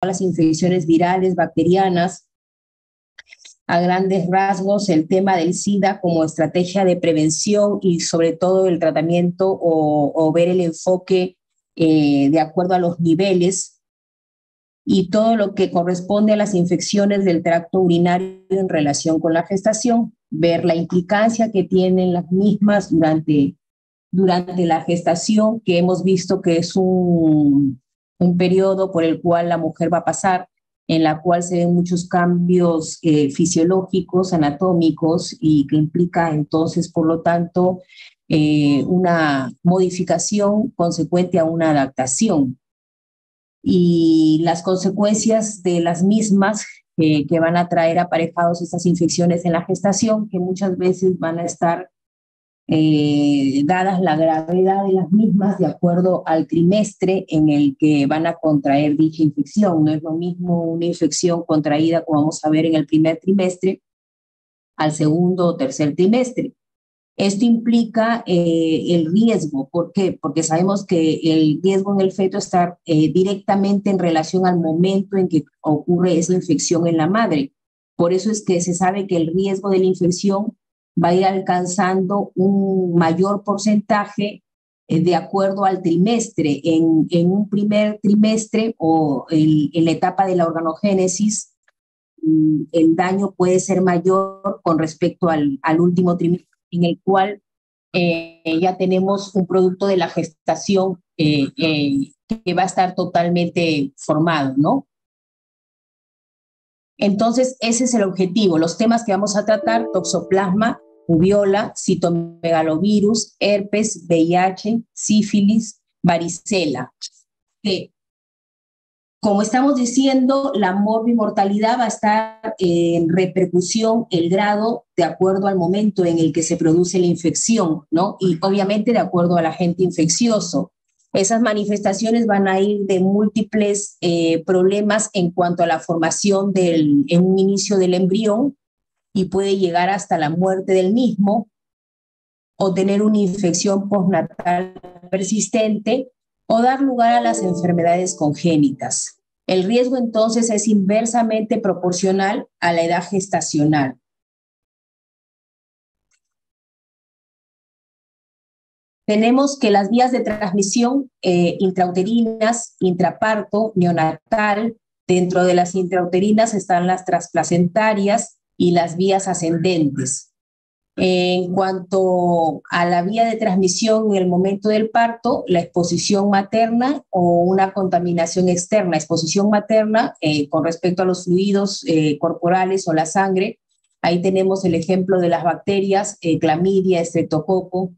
las infecciones virales, bacterianas. A grandes rasgos, el tema del SIDA como estrategia de prevención y sobre todo el tratamiento o ver el enfoque de acuerdo a los niveles y todo lo que corresponde a las infecciones del tracto urinario en relación con la gestación, ver la implicancia que tienen las mismas durante la gestación, que hemos visto que es un periodo por el cual la mujer va a pasar, en la cual se ven muchos cambios fisiológicos, anatómicos, y que implica entonces, por lo tanto, una modificación consecuente a una adaptación. Y las consecuencias de las mismas que van a traer aparejados estas infecciones en la gestación, que muchas veces van a estar dadas la gravedad de las mismas de acuerdo al trimestre en el que van a contraer dicha infección. No es lo mismo una infección contraída, como vamos a ver, en el primer trimestre, al segundo o tercer trimestre. Esto implica el riesgo. ¿Por qué? Porque sabemos que el riesgo en el feto está directamente en relación al momento en que ocurre esa infección en la madre. Por eso es que se sabe que el riesgo de la infección va a ir alcanzando un mayor porcentaje de acuerdo al trimestre. En un primer trimestre o en la etapa de la organogénesis, el daño puede ser mayor con respecto al último trimestre, en el cual ya tenemos un producto de la gestación que va a estar totalmente formado, ¿no? Entonces, ese es el objetivo. Los temas que vamos a tratar: toxoplasma, rubiola, citomegalovirus, herpes, VIH, sífilis, varicela. Como estamos diciendo, la morbimortalidad va a estar en repercusión, el grado, de acuerdo al momento en el que se produce la infección, ¿no? Y obviamente de acuerdo al agente infeccioso. Esas manifestaciones van a ir de múltiples problemas en cuanto a la formación en un inicio del embrión, y puede llegar hasta la muerte del mismo, o tener una infección postnatal persistente, o dar lugar a las enfermedades congénitas. El riesgo entonces es inversamente proporcional a la edad gestacional. Tenemos que las vías de transmisión intrauterinas, intraparto, neonatal. Dentro de las intrauterinas están las transplacentarias y las vías ascendentes. En cuanto a la vía de transmisión en el momento del parto, la exposición materna o una contaminación externa. Exposición materna con respecto a los fluidos corporales o la sangre. Ahí tenemos el ejemplo de las bacterias, clamidia, estreptococo,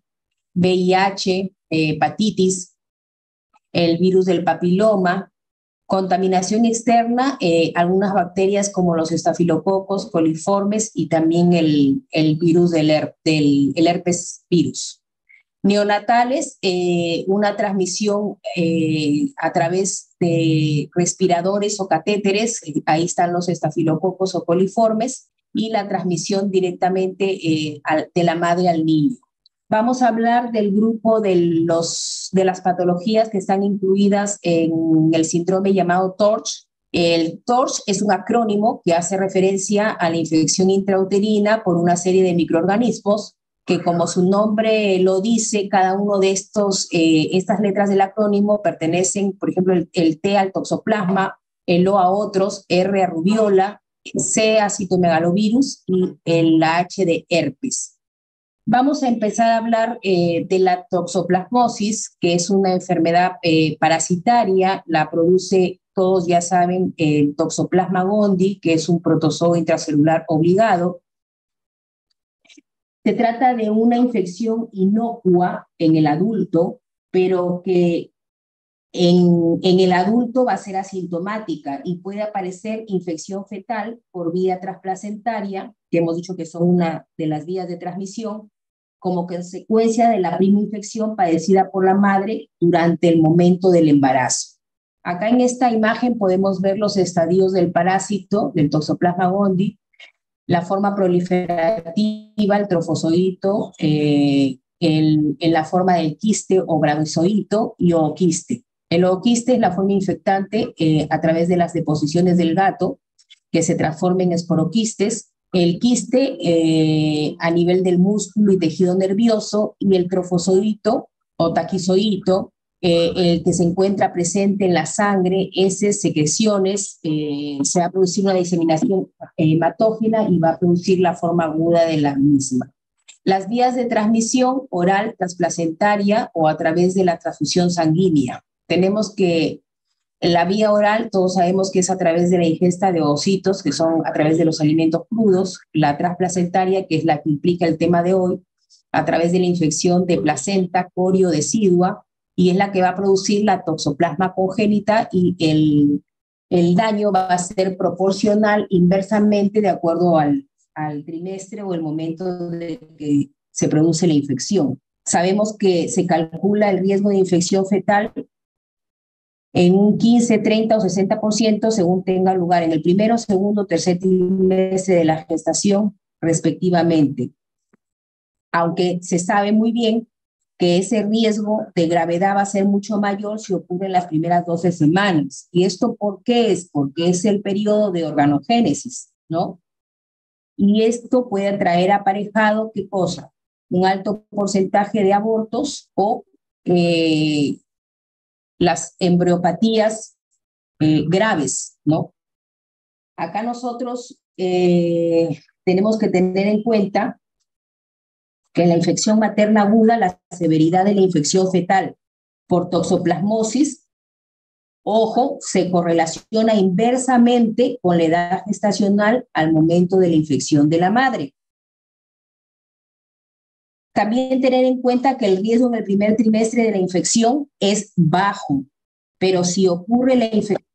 VIH, hepatitis, el virus del papiloma. Contaminación externa, algunas bacterias como los estafilococos, coliformes, y también el virus el herpes virus. Neonatales, una transmisión a través de respiradores o catéteres, ahí están los estafilococos o coliformes, y la transmisión directamente de la madre al niño. Vamos a hablar del grupo de las patologías que están incluidas en el síndrome llamado TORCH. El TORCH es un acrónimo que hace referencia a la infección intrauterina por una serie de microorganismos que, como su nombre lo dice, cada uno de estas letras del acrónimo pertenecen, por ejemplo, el T al toxoplasma, el O a otros, R a rubiola, C a citomegalovirus y la H de herpes. Vamos a empezar a hablar de la toxoplasmosis, que es una enfermedad parasitaria. La produce, todos ya saben, el Toxoplasma gondii, que es un protozoo intracelular obligado. Se trata de una infección inocua en el adulto, pero que en el adulto va a ser asintomática y puede aparecer infección fetal por vía transplacentaria, que hemos dicho que son una de las vías de transmisión, como consecuencia de la prima infección padecida por la madre durante el momento del embarazo. Acá en esta imagen podemos ver los estadios del parásito, del Toxoplasma gondii, la forma proliferativa, el trofozoito, en la forma del quiste o bradozoito y ooquiste. El ooquiste es la forma infectante a través de las deposiciones del gato que se transforman en esporoquistes. El quiste a nivel del músculo y tejido nervioso, y el trofozoito o taquizoito, el que se encuentra presente en la sangre, heces, secreciones, se va a producir una diseminación hematógena y va a producir la forma aguda de la misma. Las vías de transmisión: oral, transplacentaria o a través de la transfusión sanguínea. Tenemos que la vía oral, todos sabemos que es a través de la ingesta de ovocitos, que son a través de los alimentos crudos. La transplacentaria, que es la que implica el tema de hoy, a través de la infección de placenta corio decidua, y es la que va a producir la toxoplasma congénita, y el daño va a ser proporcional inversamente de acuerdo al trimestre o el momento de que se produce la infección. Sabemos que se calcula el riesgo de infección fetal en un 15, 30 o 60% según tenga lugar en el primero, segundo, tercer trimestre de la gestación, respectivamente. Aunque se sabe muy bien que ese riesgo de gravedad va a ser mucho mayor si ocurre en las primeras 12 semanas. ¿Y esto por qué es? Porque es el periodo de organogénesis, ¿no? Y esto puede traer aparejado, ¿qué cosa? Un alto porcentaje de abortos o las embriopatías graves, ¿no? Acá nosotros tenemos que tener en cuenta que en la infección materna aguda, la severidad de la infección fetal por toxoplasmosis, ojo, se correlaciona inversamente con la edad gestacional al momento de la infección de la madre. También tener en cuenta que el riesgo en el primer trimestre de la infección es bajo, pero si ocurre la infección,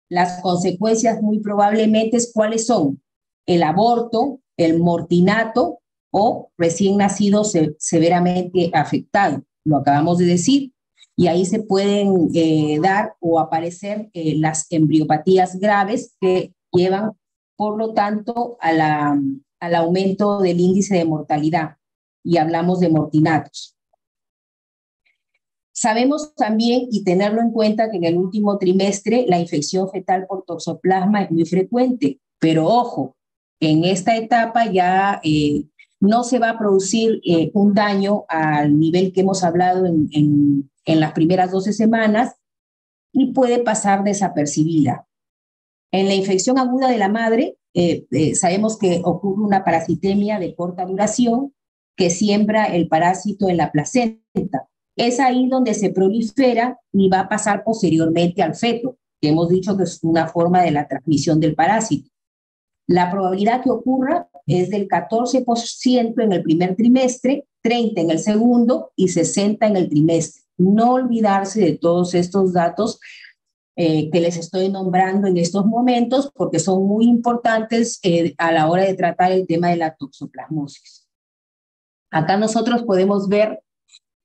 las consecuencias muy probablemente, ¿cuáles son? El aborto, el mortinato o recién nacido severamente afectado. Lo acabamos de decir. Y ahí se pueden dar o aparecer las embriopatías graves que llevan, por lo tanto, al aumento del índice de mortalidad. Y hablamos de mortinatos. Sabemos también, y tenerlo en cuenta, que en el último trimestre la infección fetal por toxoplasma es muy frecuente, pero ojo, en esta etapa ya no se va a producir un daño al nivel que hemos hablado en las primeras 12 semanas, y puede pasar desapercibida. En la infección aguda de la madre, sabemos que ocurre una parasitemia de corta duración que siembra el parásito en la placenta. Es ahí donde se prolifera y va a pasar posteriormente al feto, que hemos dicho que es una forma de la transmisión del parásito. La probabilidad que ocurra es del 14% en el primer trimestre, 30% en el segundo y 60% en el trimestre. No olvidarse de todos estos datos que les estoy nombrando en estos momentos, porque son muy importantes a la hora de tratar el tema de la toxoplasmosis. Acá nosotros podemos ver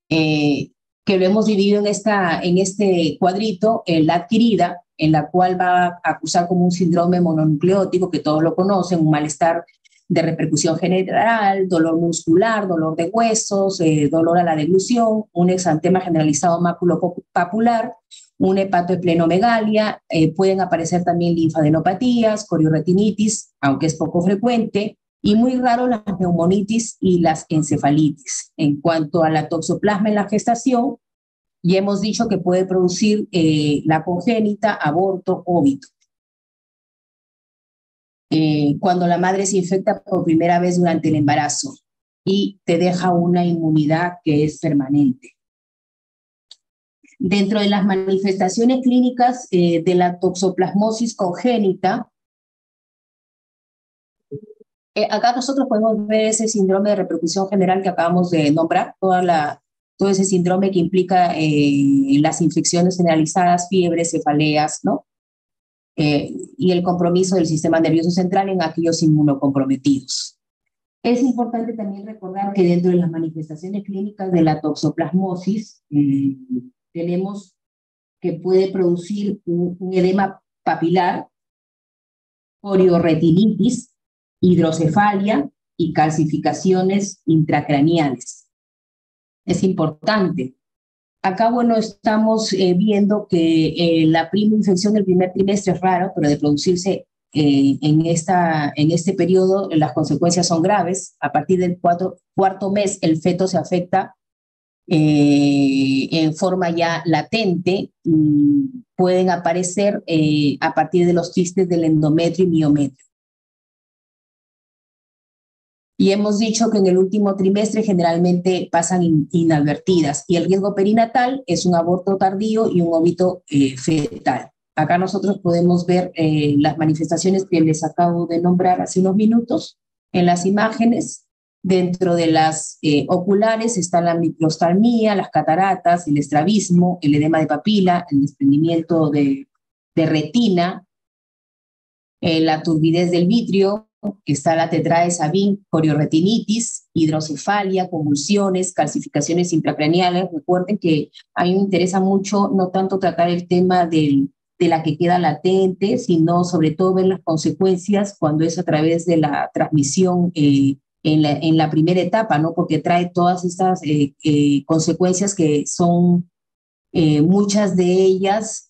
que lo hemos dividido en este cuadrito, en la adquirida, en la cual va a acusar como un síndrome mononucleótico, que todos lo conocen, un malestar de repercusión general, dolor muscular, dolor de huesos, dolor a la deglución, un exantema generalizado maculopapular, un hepatoesplenomegalia, pueden aparecer también linfadenopatías, coriorretinitis, aunque es poco frecuente, y muy raro las neumonitis y las encefalitis. En cuanto a la toxoplasma en la gestación, ya hemos dicho que puede producir la congénita, aborto, óbito. Cuando la madre se infecta por primera vez durante el embarazo y te deja una inmunidad que es permanente. Dentro de las manifestaciones clínicas de la toxoplasmosis congénita, acá nosotros podemos ver ese síndrome de repercusión general que acabamos de nombrar, todo ese síndrome que implica las infecciones generalizadas, fiebres, cefaleas, ¿no? Y el compromiso del sistema nervioso central en aquellos inmunocomprometidos. Es importante también recordar que dentro de las manifestaciones clínicas de la toxoplasmosis tenemos que puede producir un edema papilar, coriorretinitis, hidrocefalia y calcificaciones intracraneales. Es importante Acá, bueno, estamos viendo que la prima infección del primer trimestre es raro, pero de producirse en este periodo las consecuencias son graves. A partir del cuarto mes el feto se afecta en forma ya latente y pueden aparecer a partir de los quistes del endometrio y miometrio. Y hemos dicho que en el último trimestre generalmente pasan inadvertidas y el riesgo perinatal es un aborto tardío y un óbito fetal. Acá nosotros podemos ver las manifestaciones que les acabo de nombrar hace unos minutos en las imágenes. Dentro de las oculares está la microftalmía, las cataratas, el estrabismo, el edema de papila, el desprendimiento de retina, la turbidez del vitrio, está la tetrada de Sabin, corioretinitis, hidrocefalia, convulsiones, calcificaciones intracraneales. Recuerden que a mí me interesa mucho no tanto tratar el tema de la que queda latente, sino sobre todo ver las consecuencias cuando es a través de la transmisión en la primera etapa, ¿no? Porque trae todas estas consecuencias que son muchas de ellas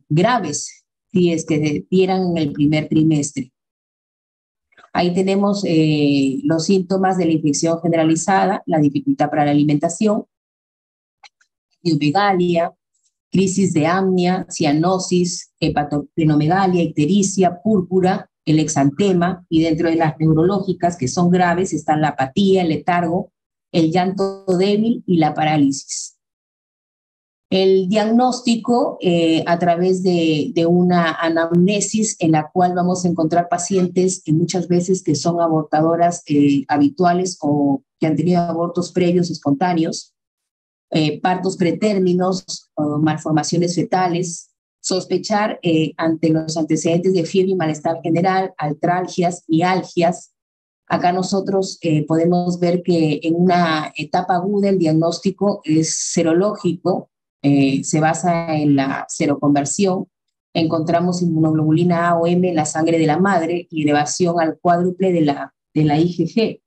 graves, si es que dieran en el primer trimestre. Ahí tenemos los síntomas de la infección generalizada, la dificultad para la alimentación, neomegalia, crisis de apnea, cianosis, hepatoplenomegalia, ictericia, púrpura, el exantema, y dentro de las neurológicas que son graves están la apatía, el letargo, el llanto débil y la parálisis. El diagnóstico a través de una anamnesis en la cual vamos a encontrar pacientes que muchas veces que son abortadoras habituales o que han tenido abortos previos espontáneos, partos pretérminos, malformaciones fetales, sospechar ante los antecedentes de fiebre y malestar general, artralgias, mialgias. Acá nosotros podemos ver que en una etapa aguda el diagnóstico es serológico, se basa en la seroconversión. Encontramos inmunoglobulina A o M en la sangre de la madre y elevación al cuádruple de la IgG.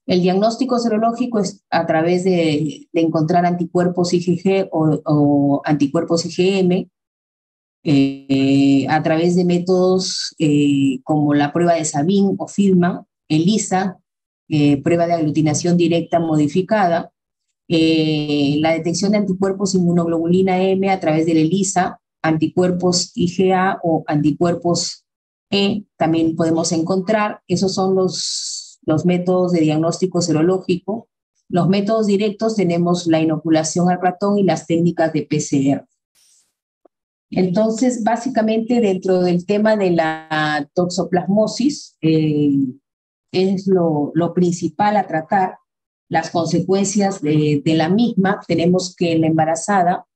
El diagnóstico serológico es a través de encontrar anticuerpos IgG o anticuerpos IgM, a través de métodos como la prueba de Sabin o Filman, ELISA, prueba de aglutinación directa modificada, la detección de anticuerpos inmunoglobulina M a través del ELISA, anticuerpos IgA o anticuerpos E, también podemos encontrar. Esos son los métodos de diagnóstico serológico. Los métodos directos tenemos la inoculación al ratón y las técnicas de PCR. Entonces, básicamente, dentro del tema de la toxoplasmosis, es lo principal a tratar. Las consecuencias de la misma, tenemos que en la embarazada,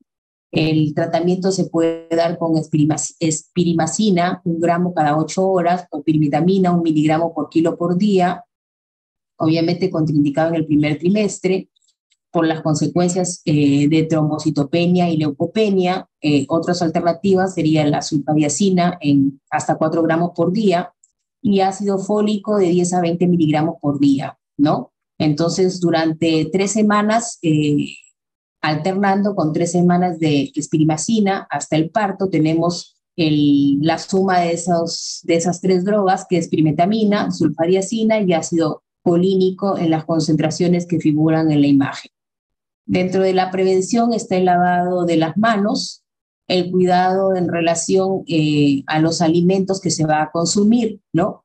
el tratamiento se puede dar con espirimacina, 1 gramo cada 8 horas, o pirimetamina, 1 miligramo por kilo por día, obviamente contraindicado en el primer trimestre, por las consecuencias de trombocitopenia y leucopenia. Otras alternativas serían la sulfadiazina en hasta 4 gramos por día y ácido fólico de 10 a 20 miligramos por día, ¿no? Entonces, durante 3 semanas, alternando con 3 semanas de espirimacina hasta el parto, tenemos la suma de esas 3 drogas, que es pirimetamina, sulfadiazina y ácido folínico en las concentraciones que figuran en la imagen. Dentro de la prevención está el lavado de las manos, el cuidado en relación a los alimentos que se va a consumir, ¿no?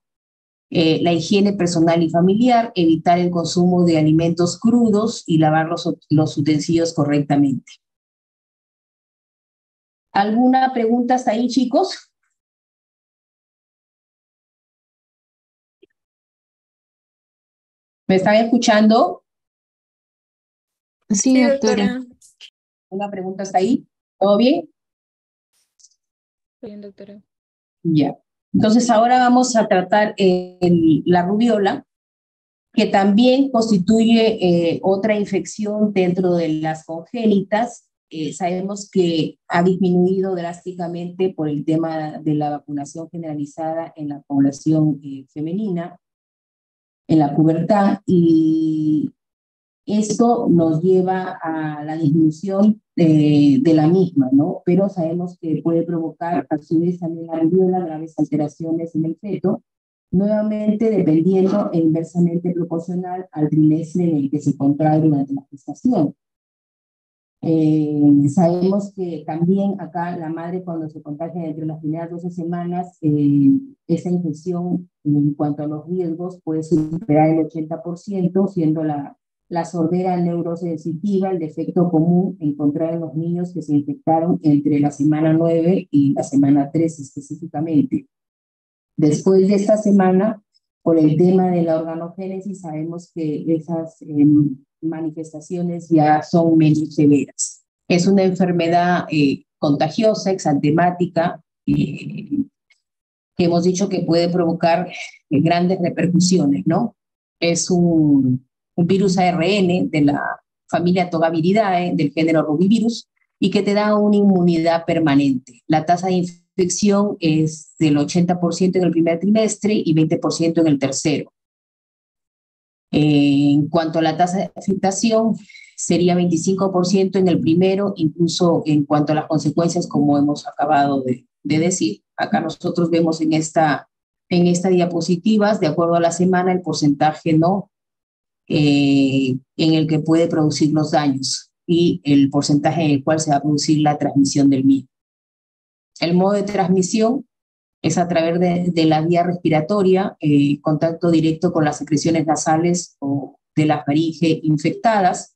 La higiene personal y familiar, evitar el consumo de alimentos crudos y lavar los utensilios correctamente. ¿Alguna pregunta hasta ahí, chicos? ¿Me están escuchando? Sí, doctora. ¿Una pregunta hasta ahí? ¿Todo bien? Bien, doctora. Ya. Entonces ahora vamos a tratar la rubiola, que también constituye otra infección dentro de las congénitas. Sabemos que ha disminuido drásticamente por el tema de la vacunación generalizada en la población femenina, en la pubertad, y Esto nos lleva a la disminución de la misma, ¿no? Pero sabemos que puede provocar a su vez también la rubiola graves alteraciones en el feto, nuevamente dependiendo e inversamente proporcional al trimestre en el que se contrae durante la gestación. Sabemos que también acá la madre cuando se contagia entre las primeras 12 semanas, esa infección en cuanto a los riesgos puede superar el 80%, siendo la sordera neurosensitiva el defecto común encontrado en los niños que se infectaron entre la semana 9 y la semana 3 específicamente. Después de esta semana, por el tema de la organogénesis, sabemos que esas manifestaciones ya son menos severas. Es una enfermedad contagiosa, exantemática, que hemos dicho que puede provocar grandes repercusiones, ¿no? Es un virus ARN de la familia Togaviridae, del género Rovivirus, y que te da una inmunidad permanente. La tasa de infección es del 80% en el primer trimestre y 20% en el tercero. En cuanto a la tasa de afectación, sería 25% en el primero, incluso en cuanto a las consecuencias, como hemos acabado de decir. Acá nosotros vemos en esta diapositiva, de acuerdo a la semana, el porcentaje no en el que puede producir los daños y el porcentaje en el cual se va a producir la transmisión del mismo. El modo de transmisión es a través de la vía respiratoria, contacto directo con las secreciones nasales o de la faringe infectadas.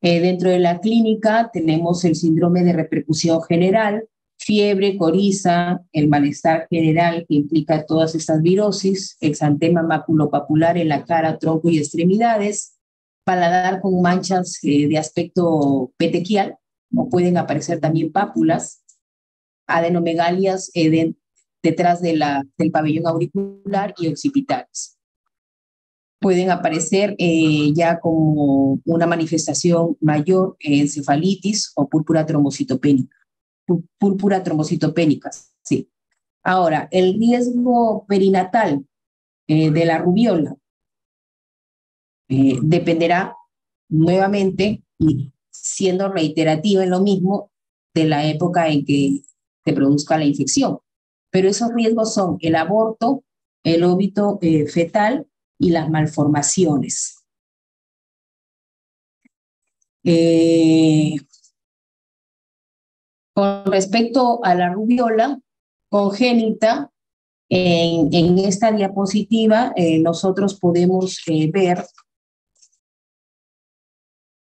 Dentro de la clínica tenemos el síndrome de repercusión general, fiebre, coriza, el malestar general que implica todas estas virosis, exantema maculopapular en la cara, tronco y extremidades, paladar con manchas de aspecto petequial, o pueden aparecer también pápulas, adenomegalias detrás del pabellón auricular y occipitales. Pueden aparecer ya como una manifestación mayor encefalitis o púrpura trombocitopénica. Púrpura trombocitopénica, sí. Ahora, el riesgo perinatal de la rubiola dependerá nuevamente, y siendo reiterativa en lo mismo, de la época en que se produzca la infección. Pero esos riesgos son el aborto, el óbito fetal y las malformaciones. Con respecto a la rubiola congénita, en esta diapositiva nosotros podemos ver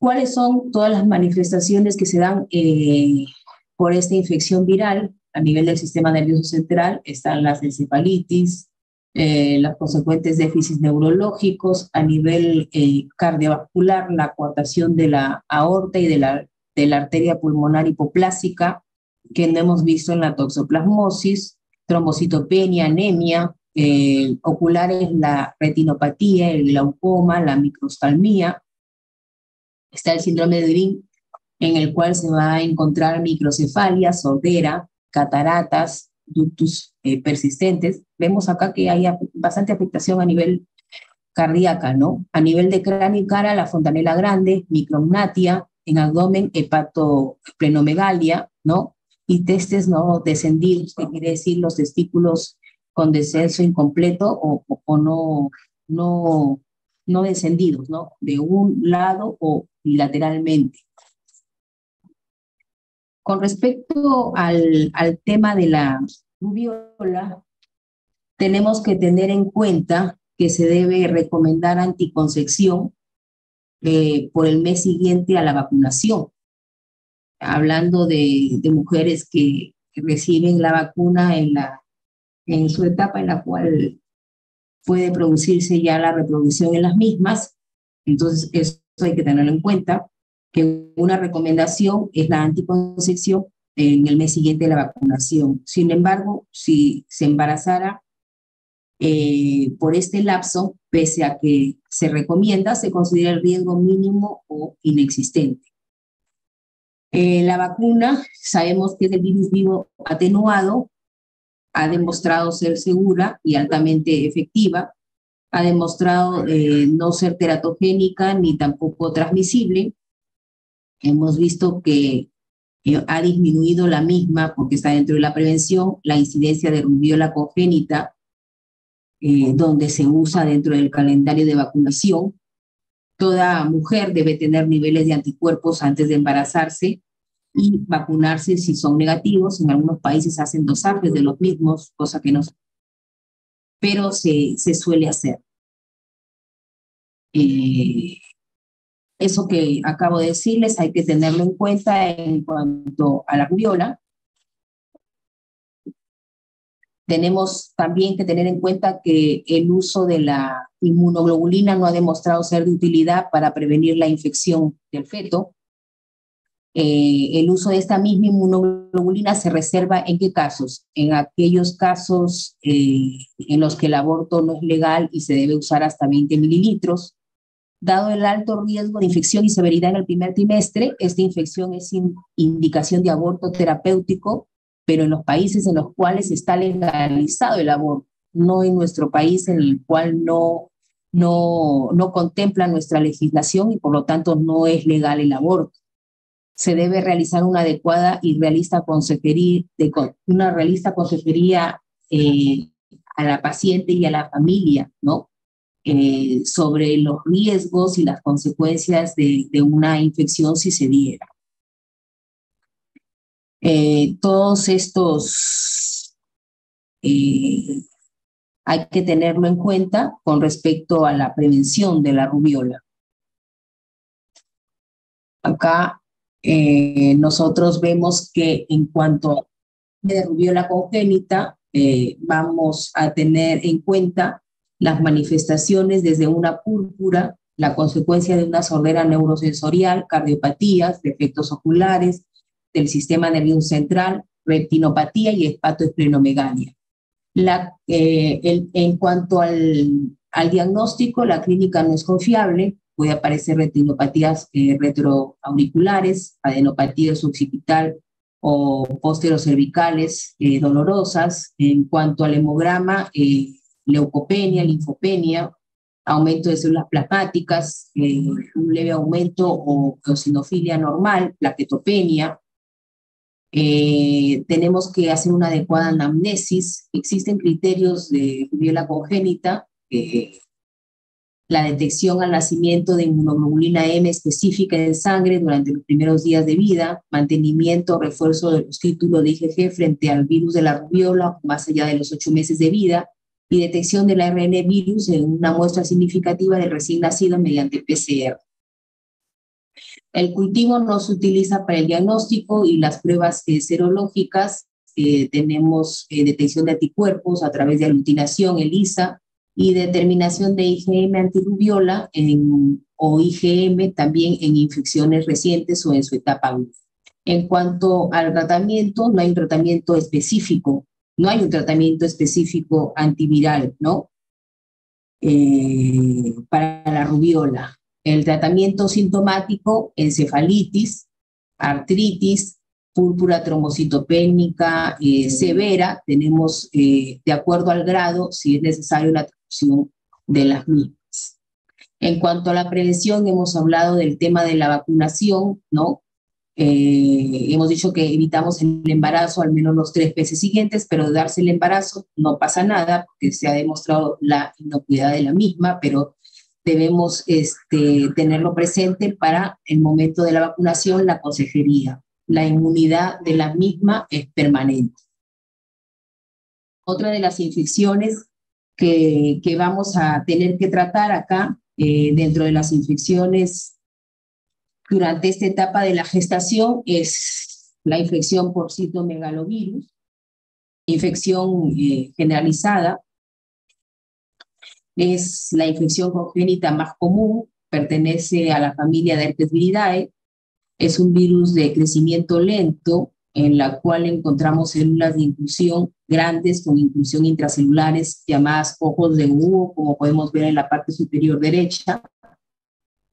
cuáles son todas las manifestaciones que se dan por esta infección viral a nivel del sistema nervioso central. Están las encefalitis, los consecuentes déficits neurológicos, a nivel cardiovascular, la coartación de la aorta y de la arteria pulmonar hipoplásica, que no hemos visto en la toxoplasmosis, trombocitopenia, anemia, oculares, la retinopatía, el glaucoma, la microftalmía. Está el síndrome de Green, en el cual se va a encontrar microcefalia, sordera, cataratas, ductus persistentes. Vemos acá que hay bastante afectación a nivel cardíaca, ¿no? A nivel de cráneo y cara, la fontanela grande, micrognatia, en abdomen, hepatoesplenomegalia, ¿no? Y testes no descendidos, que quiere decir los testículos con descenso incompleto o no descendidos, ¿no? De un lado o bilateralmente. Con respecto al tema de la rubiola, tenemos que tener en cuenta que se debe recomendar anticoncepción por el mes siguiente a la vacunación. Hablando de mujeres que reciben la vacuna en su etapa en la cual puede producirse ya la reproducción en las mismas, entonces eso hay que tenerlo en cuenta, que una recomendación es la anticoncepción en el mes siguiente de la vacunación. Sin embargo, si se embarazara por este lapso, pese a que se recomienda, se considera el riesgo mínimo o inexistente. La vacuna, sabemos que es el virus vivo atenuado, ha demostrado ser segura y altamente efectiva. ha demostrado no ser teratogénica ni tampoco transmisible. Hemos visto que ha disminuido la misma, porque está dentro de la prevención, la incidencia de rubiola congénita, donde se usa dentro del calendario de vacunación. Toda mujer debe tener niveles de anticuerpos antes de embarazarse y vacunarse si son negativos. En algunos países hacen dosajes de los mismos, cosa que no, pero se suele hacer. Eso que acabo de decirles hay que tenerlo en cuenta en cuanto a la rubiola. Tenemos también que tener en cuenta que el uso de la inmunoglobulina no ha demostrado ser de utilidad para prevenir la infección del feto. El uso de esta misma inmunoglobulina se reserva ¿en qué casos? En aquellos casos en los que el aborto no es legal y se debe usar hasta 20 mililitros. Dado el alto riesgo de infección y severidad en el primer trimestre, esta infección es indicación de aborto terapéutico, pero en los países en los cuales está legalizado el aborto, no en nuestro país en el cual no contempla nuestra legislación y por lo tanto no es legal el aborto. Se debe realizar una adecuada y realista consejería, a la paciente y a la familia, ¿no? Sobre los riesgos y las consecuencias de una infección si se diera. Todos estos hay que tenerlo en cuenta con respecto a la prevención de la rubiola. Acá nosotros vemos que en cuanto a la rubiola congénita, vamos a tener en cuenta las manifestaciones desde una púrpura, la consecuencia de una sordera neurosensorial, cardiopatías, defectos oculares del sistema nervioso central, retinopatía y hepatoesplenomegalia. En cuanto al diagnóstico, la clínica no es confiable, puede aparecer retinopatías retroauriculares, adenopatías occipital o posterocervicales dolorosas. En cuanto al hemograma, leucopenia, linfopenia, aumento de células plasmáticas, un leve aumento o eosinofilia normal, plaquetopenia. Tenemos que hacer una adecuada anamnesis. Existen criterios de rubiola congénita, la detección al nacimiento de inmunoglobulina M específica en sangre durante los primeros días de vida, mantenimiento o refuerzo de los títulos de IgG frente al virus de la rubiola más allá de los 8 meses de vida, y detección del ARN virus en una muestra significativa del recién nacido mediante PCR. El cultivo no se utiliza para el diagnóstico y las pruebas serológicas. Tenemos detección de anticuerpos a través de aglutinación, ELISA, y determinación de IgM antirrubiola o IgM también en infecciones recientes o en su etapa aguda. En cuanto al tratamiento, no hay un tratamiento específico, antiviral, ¿no? Para la rubiola. El tratamiento sintomático, encefalitis, artritis, púrpura trombocitopénica severa, tenemos de acuerdo al grado, si es necesario, la transfusión de las mismas. En cuanto a la prevención, hemos hablado del tema de la vacunación, ¿no? Hemos dicho que evitamos el embarazo al menos los 3 meses siguientes, pero de darse el embarazo no pasa nada, porque se ha demostrado la inocuidad de la misma, pero debemos tenerlo presente para el momento de la vacunación, la consejería. La inmunidad de la misma es permanente. Otra de las infecciones que vamos a tener que tratar acá, dentro de las infecciones durante esta etapa de la gestación, es la infección por citomegalovirus, infección generalizada. Es la infección congénita más común, pertenece a la familia de Herpesviridae, es un virus de crecimiento lento en la cual encontramos células de inclusión grandes con inclusión intracelulares llamadas ojos de búho, como podemos ver en la parte superior derecha.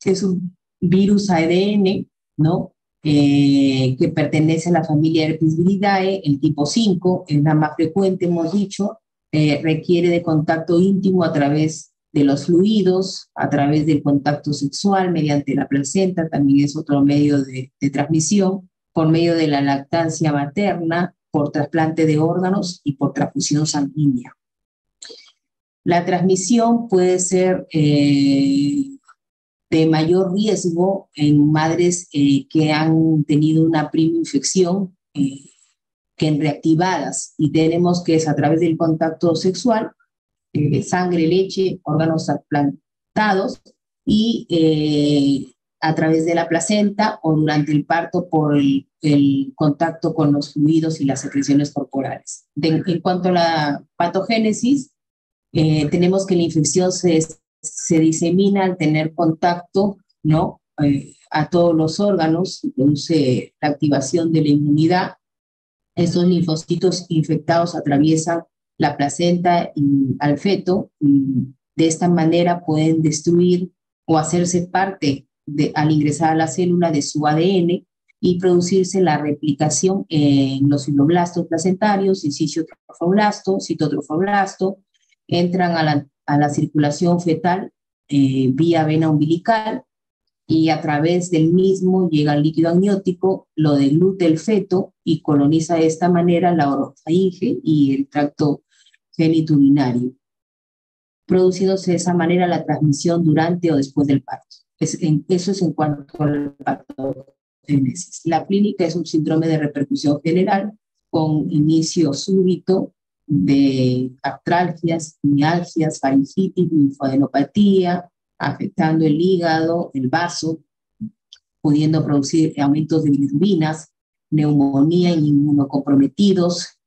Es un virus ARN, ¿no? Que pertenece a la familia Herpesviridae, el tipo 5, es la más frecuente, hemos dicho, requiere de contacto íntimo a través de los fluidos a través del contacto sexual mediante la placenta, también es otro medio de transmisión, por medio de la lactancia materna, por trasplante de órganos y por transfusión sanguínea. La transmisión puede ser de mayor riesgo en madres que han tenido una prima infección que en reactivadas, y tenemos que es a través del contacto sexual, sangre, leche, órganos trasplantados, y a través de la placenta o durante el parto por el contacto con los fluidos y las secreciones corporales. En cuanto a la patogénesis, tenemos que la infección se disemina al tener contacto, ¿no? A todos los órganos, produce la activación de la inmunidad. Estos linfocitos infectados atraviesan la placenta y al feto, y de esta manera pueden destruir o hacerse parte al ingresar a la célula de su ADN y producirse la replicación en los fibroblastos placentarios, inciso trofoblasto, citotrofoblasto, entran a la circulación fetal vía vena umbilical, y a través del mismo llega al líquido amniótico, lo deglute el feto y coloniza de esta manera la orofaringe y el tracto genitourinario, produciéndose de esa manera la transmisión durante o después del parto. Eso es en cuanto a la patogénesis. La clínica es un síndrome de repercusión general con inicio súbito de artralgias, mialgias, faringitis, linfadenopatía, afectando el hígado, el vaso, pudiendo producir aumentos de bilirrubinas, neumonía en inmunocomprometidos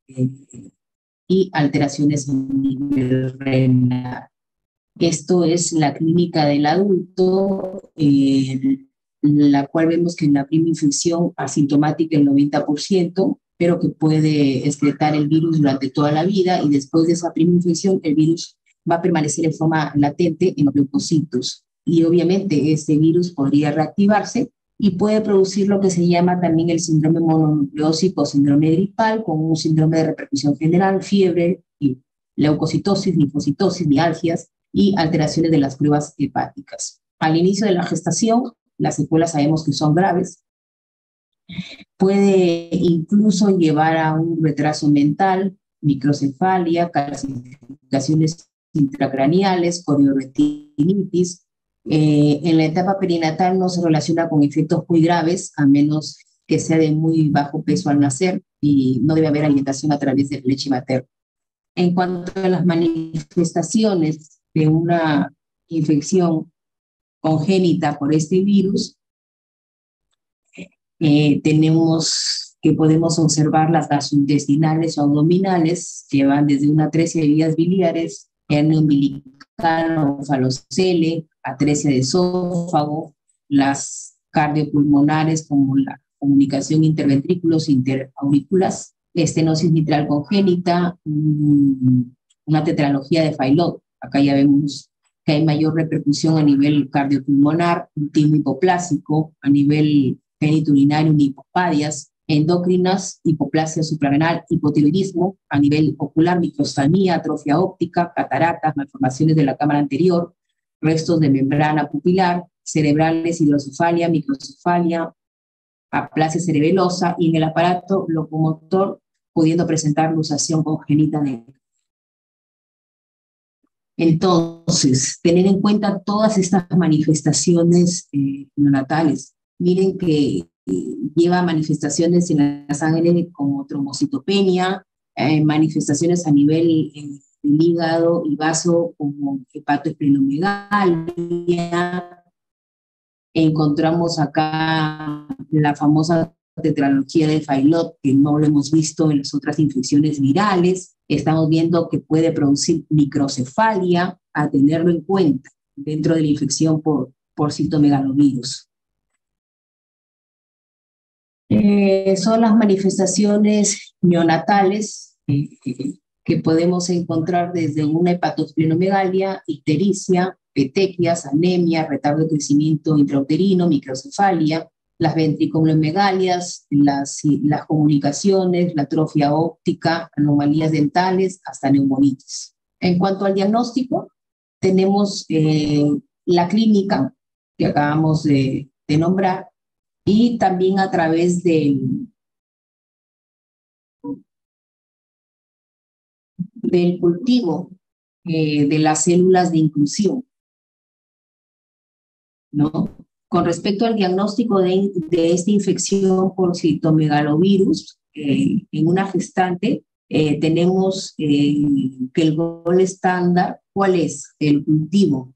y alteraciones en nivel renal. Esto es la clínica del adulto, la cual vemos que en la primera infección asintomática el 90%, pero que puede excretar el virus durante toda la vida, y después de esa primera infección el virus va a permanecer en forma latente en los leucocitos. Y obviamente este virus podría reactivarse y puede producir lo que se llama también el síndrome mononucleósico o síndrome gripal, con un síndrome de repercusión general, fiebre, y leucocitosis, linfocitosis, mialgias y alteraciones de las pruebas hepáticas. Al inicio de la gestación, las secuelas sabemos que son graves. Puede incluso llevar a un retraso mental, microcefalia, calcificaciones intracraneales, corioretinitis. En la etapa perinatal no se relaciona con efectos muy graves, a menos que sea de muy bajo peso al nacer, y no debe haber alimentación a través de leche materna. En cuanto a las manifestaciones de una infección congénita por este virus, tenemos que podemos observar las gastrointestinales o abdominales, que van desde una atresia de vías biliares, hernia umbilical o falocele, atresia de esófago, las cardiopulmonares como la comunicación interventrículos interauriculas, estenosis mitral congénita, una tetralogía de Fayot. Acá ya vemos que hay mayor repercusión a nivel cardiopulmonar, un timo hipoplásico, a nivel genitourinario, hipospadias, endocrinas, hipoplasia suprarrenal, hipotiroidismo, a nivel ocular, microstalmía, atrofia óptica, cataratas, malformaciones de la cámara anterior, restos de membrana pupilar, cerebrales, hidrocefalia, microcefalia, aplasia cerebelosa, y en el aparato locomotor pudiendo presentar luxación congénita negra. Entonces, tener en cuenta todas estas manifestaciones neonatales. Miren que lleva manifestaciones en la sangre como trombocitopenia, manifestaciones a nivel del hígado y vaso como hepatoesplenomegalia. Encontramos acá la famosa tetralogía de Fayot, que no lo hemos visto en las otras infecciones virales. Estamos viendo que puede producir microcefalia, a tenerlo en cuenta dentro de la infección por citomegalovirus. Son las manifestaciones neonatales que podemos encontrar desde una hepatoesplenomegalia, ictericia, petequias, anemia, retardo de crecimiento intrauterino, microcefalia, las ventriculomegalias, las comunicaciones, la atrofia óptica, anomalías dentales, hasta neumonitis. En cuanto al diagnóstico, Tenemos la clínica que acabamos de nombrar, y también a través del cultivo de las células de inclusión, ¿no? Con respecto al diagnóstico de esta infección por citomegalovirus en una gestante, tenemos que el gol estándar, ¿cuál es? El cultivo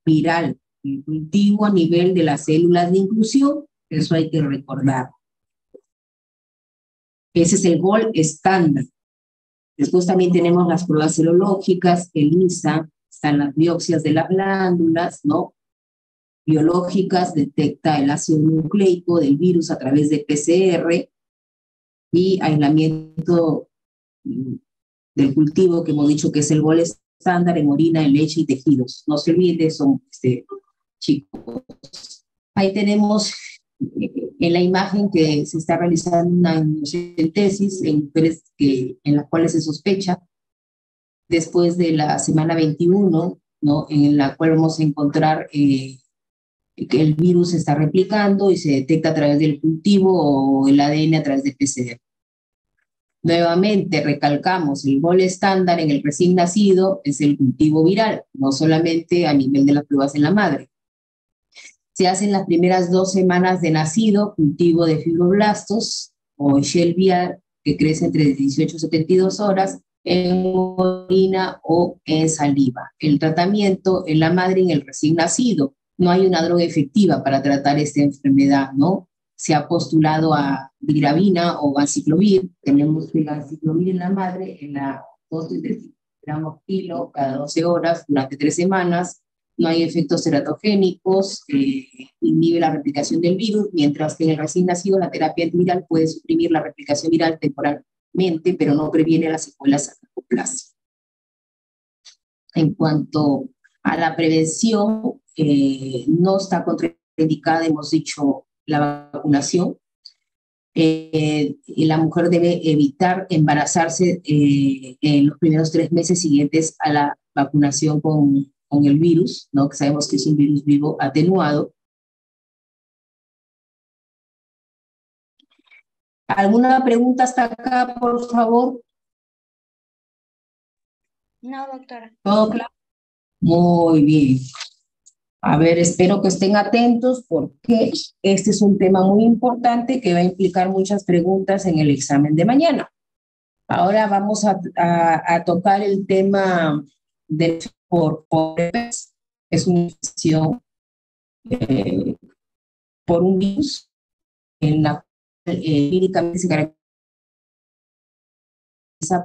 viral, el cultivo a nivel de las células de inclusión, eso hay que recordar. Ese es el gol estándar. Después también tenemos las pruebas serológicas, el ISA, están las biopsias de las glándulas, ¿no? Biológicas, detecta el ácido nucleico del virus a través de PCR, y aislamiento del cultivo, que hemos dicho que es el gol estándar en orina, en leche y tejidos. No se olvide, son chicos. Ahí tenemos en la imagen que se está realizando una immunocentesis en mujeres en las cuales se sospecha después de la semana 21, ¿no? En la cual vamos a encontrar que el virus se está replicando y se detecta a través del cultivo o el ADN a través de PCR. Nuevamente, recalcamos, el gol estándar en el recién nacido es el cultivo viral, no solamente a nivel de las pruebas en la madre. Se hacen las primeras 2 semanas de nacido, cultivo de fibroblastos o shell viral, que crece entre 18 y 72 horas, en orina o en saliva. El tratamiento en la madre y en el recién nacido. No hay una droga efectiva para tratar esta enfermedad, ¿no? Se ha postulado a viravina o vanciclovir. Tenemos el vanciclovir en la madre, en la dosis de gramos kilo cada 12 horas durante 3 semanas. No hay efectos teratogénicos, inhibe la replicación del virus, mientras que en el recién nacido la terapia antiviral puede suprimir la replicación viral temporalmente, pero no previene las secuelas a largo plazo. En cuanto a la prevención, no está contraindicada, hemos dicho, la vacunación. La mujer debe evitar embarazarse en los primeros 3 meses siguientes a la vacunación con el virus, ¿no? Que sabemos que es un virus vivo atenuado. ¿Alguna pregunta hasta acá, por favor? No, doctora. ¿Todo claro? Muy bien. A ver, espero que estén atentos porque este es un tema muy importante que va a implicar muchas preguntas en el examen de mañana. Ahora vamos a tocar el tema del por herpes. Es una infección por un virus en la cual clínicamente se caracteriza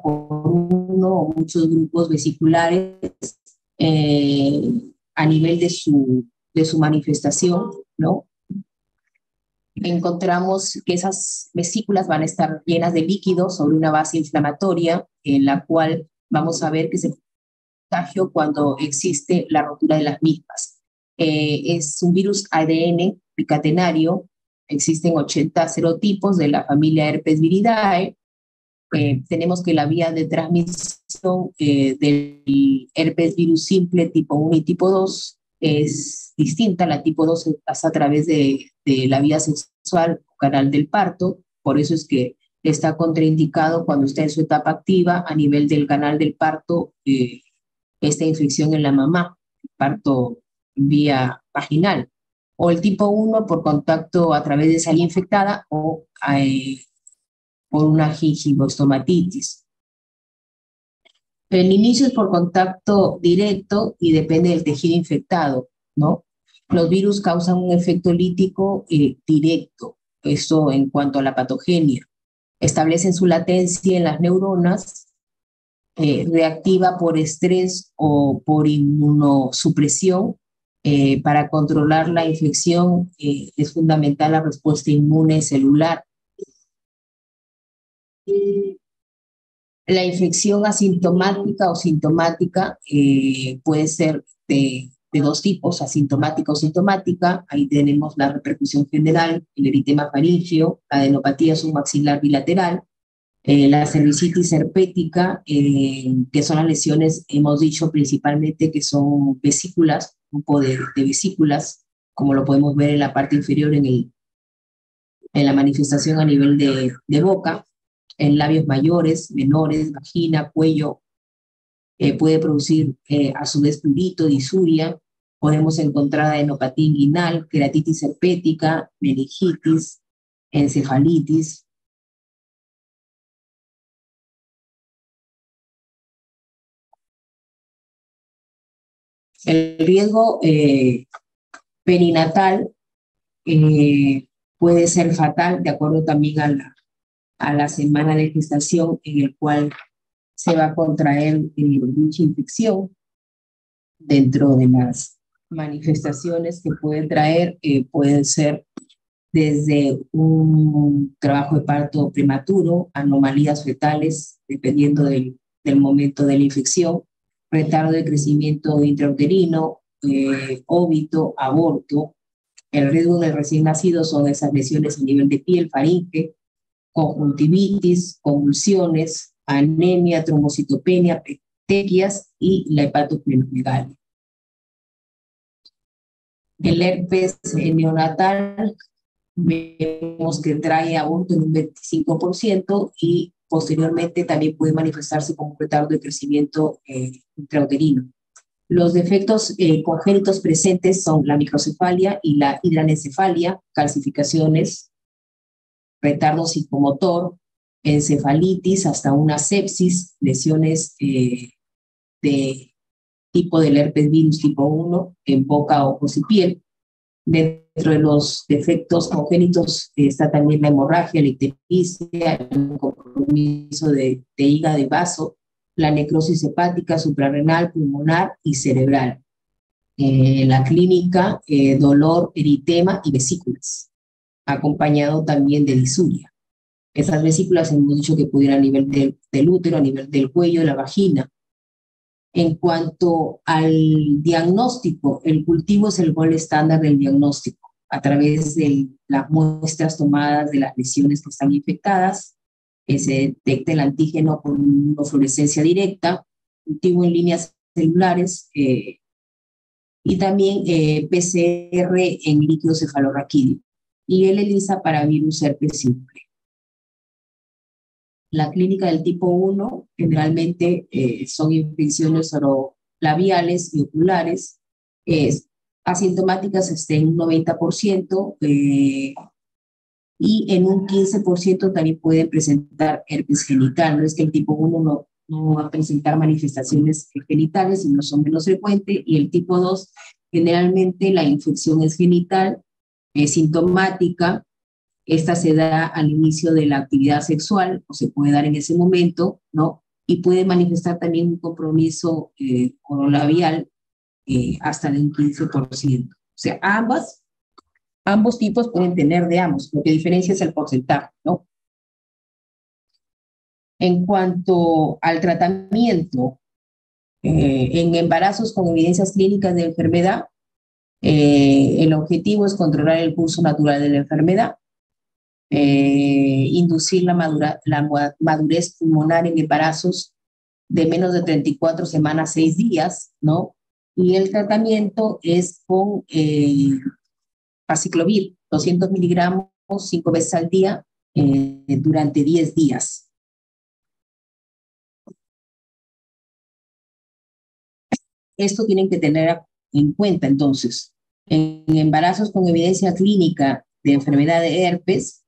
por uno o muchos grupos vesiculares a nivel de su manifestación, ¿no? Encontramos que esas vesículas van a estar llenas de líquido sobre una base inflamatoria, en la cual vamos a ver que se contagio cuando existe la rotura de las mismas. Es un virus ADN bicatenario, existen 80 serotipos de la familia Herpes viridae. Tenemos que la vía de transmisión del herpes virus simple tipo 1 y tipo 2 es distinta. La tipo 2 se pasa a través de la vía sexual o canal del parto, por eso es que está contraindicado cuando está en su etapa activa a nivel del canal del parto esta infección en la mamá, parto vía vaginal, o el tipo 1 por contacto a través de saliva infectada o por una gingivostomatitis. El inicio es por contacto directo y depende del tejido infectado, ¿no? Los virus causan un efecto lítico directo, eso en cuanto a la patogenia. Establecen su latencia en las neuronas, reactiva por estrés o por inmunosupresión. Para controlar la infección es fundamental la respuesta inmune celular. La infección asintomática o sintomática puede ser de 2 tipos, asintomática o sintomática. Ahí tenemos la repercusión general, el eritema faríngeo, la adenopatía submaxilar bilateral. La cervicitis herpética, que son las lesiones, hemos dicho principalmente que son vesículas, un grupo de vesículas, como lo podemos ver en la parte inferior en la manifestación a nivel de boca, en labios mayores, menores, vagina, cuello. Puede producir a su vez prurito, disuria. Podemos encontrar adenopatía inguinal, queratitis herpética, meningitis, encefalitis. El riesgo perinatal puede ser fatal, de acuerdo también a la semana de gestación en el cual se va a contraer dicha infección. Dentro de las manifestaciones que pueden traer, pueden ser desde un trabajo de parto prematuro, anomalías fetales, dependiendo del momento de la infección, retardo de crecimiento intrauterino, óbito, aborto. El riesgo del recién nacido son esas lesiones a nivel de piel, faringe, conjuntivitis, convulsiones, anemia, trombocitopenia, petequias y la hepatopleuromegalia. El herpes neonatal vemos que trae aborto en un 25% y posteriormente también puede manifestarse como un retardo de crecimiento intrauterino. Los defectos congénitos presentes son la microcefalia y la hidranencefalia, calcificaciones, retardo psicomotor, encefalitis, hasta una sepsis, lesiones de tipo del herpes virus tipo 1 en boca, ojos y piel. Dentro de los defectos congénitos está también la hemorragia, la ictericia, el compromiso de hígado y vaso, la necrosis hepática, suprarrenal, pulmonar y cerebral. En la clínica, dolor, eritema y vesículas, acompañado también de disuria. Esas vesículas hemos dicho que pudieran a nivel del útero, a nivel del cuello, de la vagina. En cuanto al diagnóstico, el cultivo es el gol estándar del diagnóstico, a través de las muestras tomadas de las lesiones que están infectadas, se detecta el antígeno con una fluorescencia directa, cultivo en líneas celulares y también PCR en líquido cefalorraquídeo y el ELISA para virus herpes simple. La clínica del tipo 1 generalmente son infecciones orolabiales y oculares, asintomáticas en un 90% y en un 15% también pueden presentar herpes genital. No es que el tipo 1 no va a presentar manifestaciones genitales, sino son menos frecuentes, y el tipo 2 generalmente la infección es genital, es sintomática. Esta se da al inicio de la actividad sexual o se puede dar en ese momento, ¿no? Y puede manifestar también un compromiso orolabial hasta de un 15%. O sea, ambos tipos pueden tener de ambos, lo que diferencia es el porcentaje, ¿no? En cuanto al tratamiento, en embarazos con evidencias clínicas de enfermedad, el objetivo es controlar el curso natural de la enfermedad, inducir la madurez pulmonar en embarazos de menos de 34 semanas, 6 días, ¿no? Y el tratamiento es con aciclovir, 200 miligramos 5 veces al día durante 10 días. Esto tienen que tener en cuenta, entonces, en embarazos con evidencia clínica de enfermedad de herpes,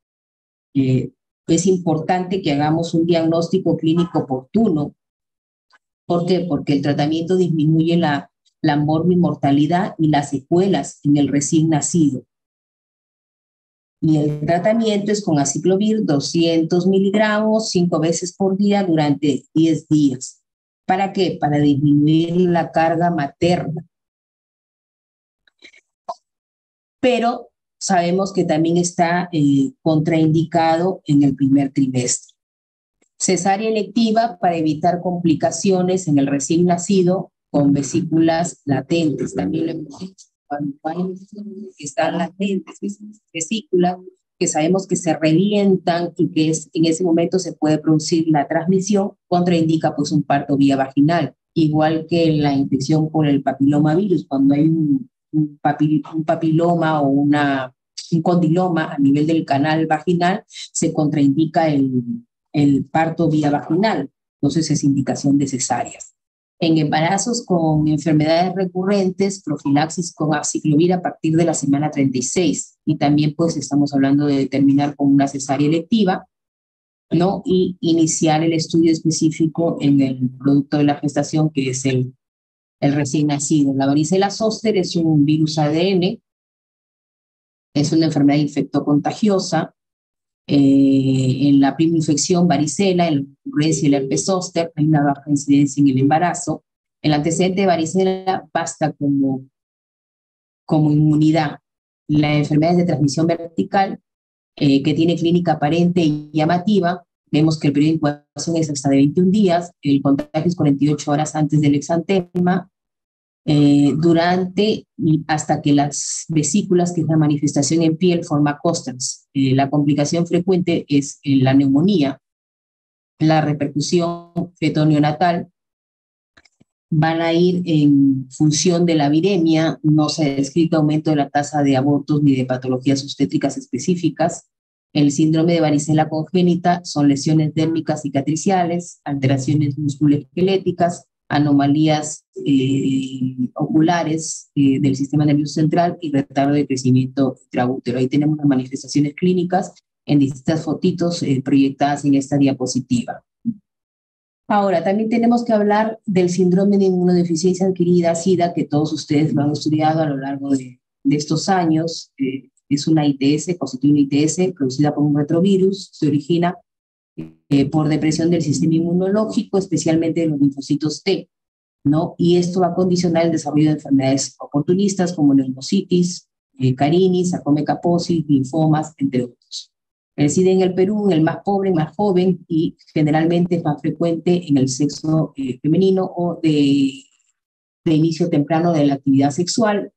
es importante que hagamos un diagnóstico clínico oportuno. ¿Por qué? Porque el tratamiento disminuye la mortalidad y las secuelas en el recién nacido. Y el tratamiento es con aciclovir 200 miligramos 5 veces por día durante 10 días. ¿Para qué? Para disminuir la carga materna. Pero sabemos que también está contraindicado en el primer trimestre. Cesárea electiva para evitar complicaciones en el recién nacido con vesículas latentes. También lo hemos dicho, cuando hay que están latentes, vesículas, que sabemos que se revientan y que en ese momento se puede producir la transmisión, contraindica pues un parto vía vaginal, igual que la infección por el papilomavirus, cuando hay un papiloma o un condiloma a nivel del canal vaginal, se contraindica el parto vía vaginal, entonces es indicación de cesáreas. En embarazos con enfermedades recurrentes, profilaxis con aciclovir a partir de la semana 36. Y también pues estamos hablando de terminar con una cesárea electiva, ¿no? Y iniciar el estudio específico en el producto de la gestación, que es el recién nacido. La varicela zoster es un virus ADN, es una enfermedad infectocontagiosa. En la primera infección, varicela, en la ocurrencia del herpes zóster, hay una baja incidencia en el embarazo. El antecedente de varicela basta como inmunidad. La enfermedad es de transmisión vertical, que tiene clínica aparente y llamativa. Vemos que el periodo de incubación es hasta de 21 días, el contagio es 48 horas antes del exantema, durante y hasta que las vesículas, que es la manifestación en piel, forma cósters. La complicación frecuente es la neumonía, la repercusión feto-neonatal. Van a ir en función de la viremia, no se ha descrito aumento de la tasa de abortos ni de patologías obstétricas específicas. El síndrome de varicela congénita son lesiones dérmicas cicatriciales, alteraciones musculoesqueléticas, anomalías oculares del sistema nervioso central y retardo de crecimiento intraútero. Ahí tenemos las manifestaciones clínicas en distintas fotitos proyectadas en esta diapositiva. Ahora, también tenemos que hablar del síndrome de inmunodeficiencia adquirida, SIDA, que todos ustedes lo han estudiado a lo largo de estos años. Es una ITS, constituye una ITS producida por un retrovirus, se origina por depresión del sistema inmunológico, especialmente de los linfocitos T, ¿no? Y esto va a condicionar el desarrollo de enfermedades oportunistas como neumocitis, carinis, sarcoma Kaposi, linfomas, entre otros. El SIDA en el Perú, el más pobre, más joven, y generalmente es más frecuente en el sexo femenino o de inicio temprano de la actividad sexual,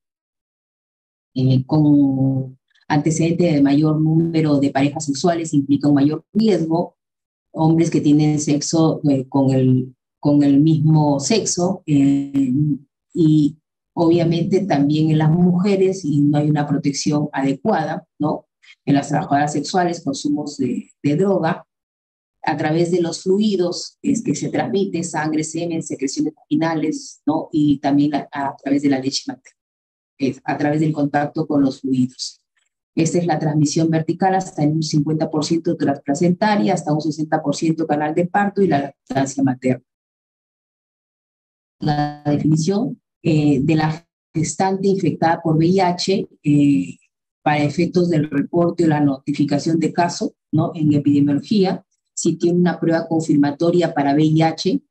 con antecedentes de mayor número de parejas sexuales, implica un mayor riesgo. Hombres que tienen sexo con el mismo sexo, y obviamente también en las mujeres, y no hay una protección adecuada, ¿no? En las trabajadoras sexuales, consumos de droga, a través de los fluidos es que se transmite sangre, semen, secreciones vaginales, ¿no? Y también a través de la leche materna, a través del contacto con los fluidos. Esta es la transmisión vertical hasta en un 50% transplacentaria, hasta un 60% canal de parto y la lactancia materna. La definición de la gestante infectada por VIH para efectos del reporte o la notificación de caso, ¿no? En epidemiología, si tiene una prueba confirmatoria para VIH,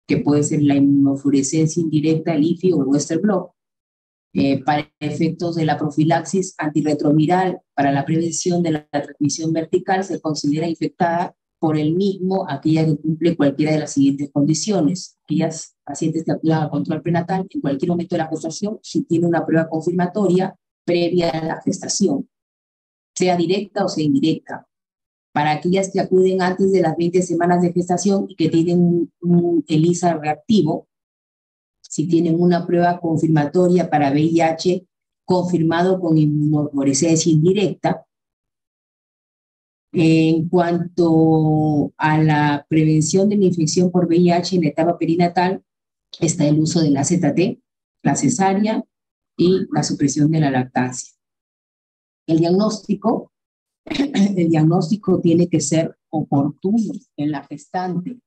que puede ser la inmunofluorescencia indirecta, el IFI o el Western blot, para efectos de la profilaxis antirretroviral, para la prevención de la transmisión vertical, se considera infectada por el mismo aquella que cumple cualquiera de las siguientes condiciones. Aquellas pacientes que acudan al control prenatal en cualquier momento de la gestación, si tiene una prueba confirmatoria previa a la gestación, sea directa o sea indirecta. Para aquellas que acuden antes de las 20 semanas de gestación y que tienen un ELISA reactivo, si tienen una prueba confirmatoria para VIH confirmado con inmunofluorescencia indirecta. En cuanto a la prevención de la infección por VIH en la etapa perinatal, está el uso de la ZT, la cesárea y la supresión de la lactancia. El diagnóstico tiene que ser oportuno en la gestante,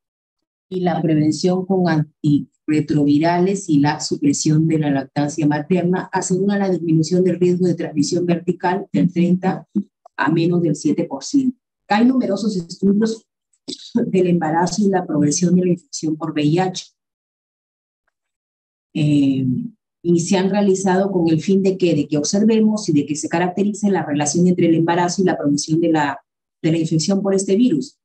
y la prevención con antirretrovirales y la supresión de la lactancia materna aseguran la disminución del riesgo de transmisión vertical del 30 a menos del 7%. Hay numerosos estudios del embarazo y la progresión de la infección por VIH. Y se han realizado con el fin de que observemos y de que se caracterice la relación entre el embarazo y la progresión de la infección por este virus.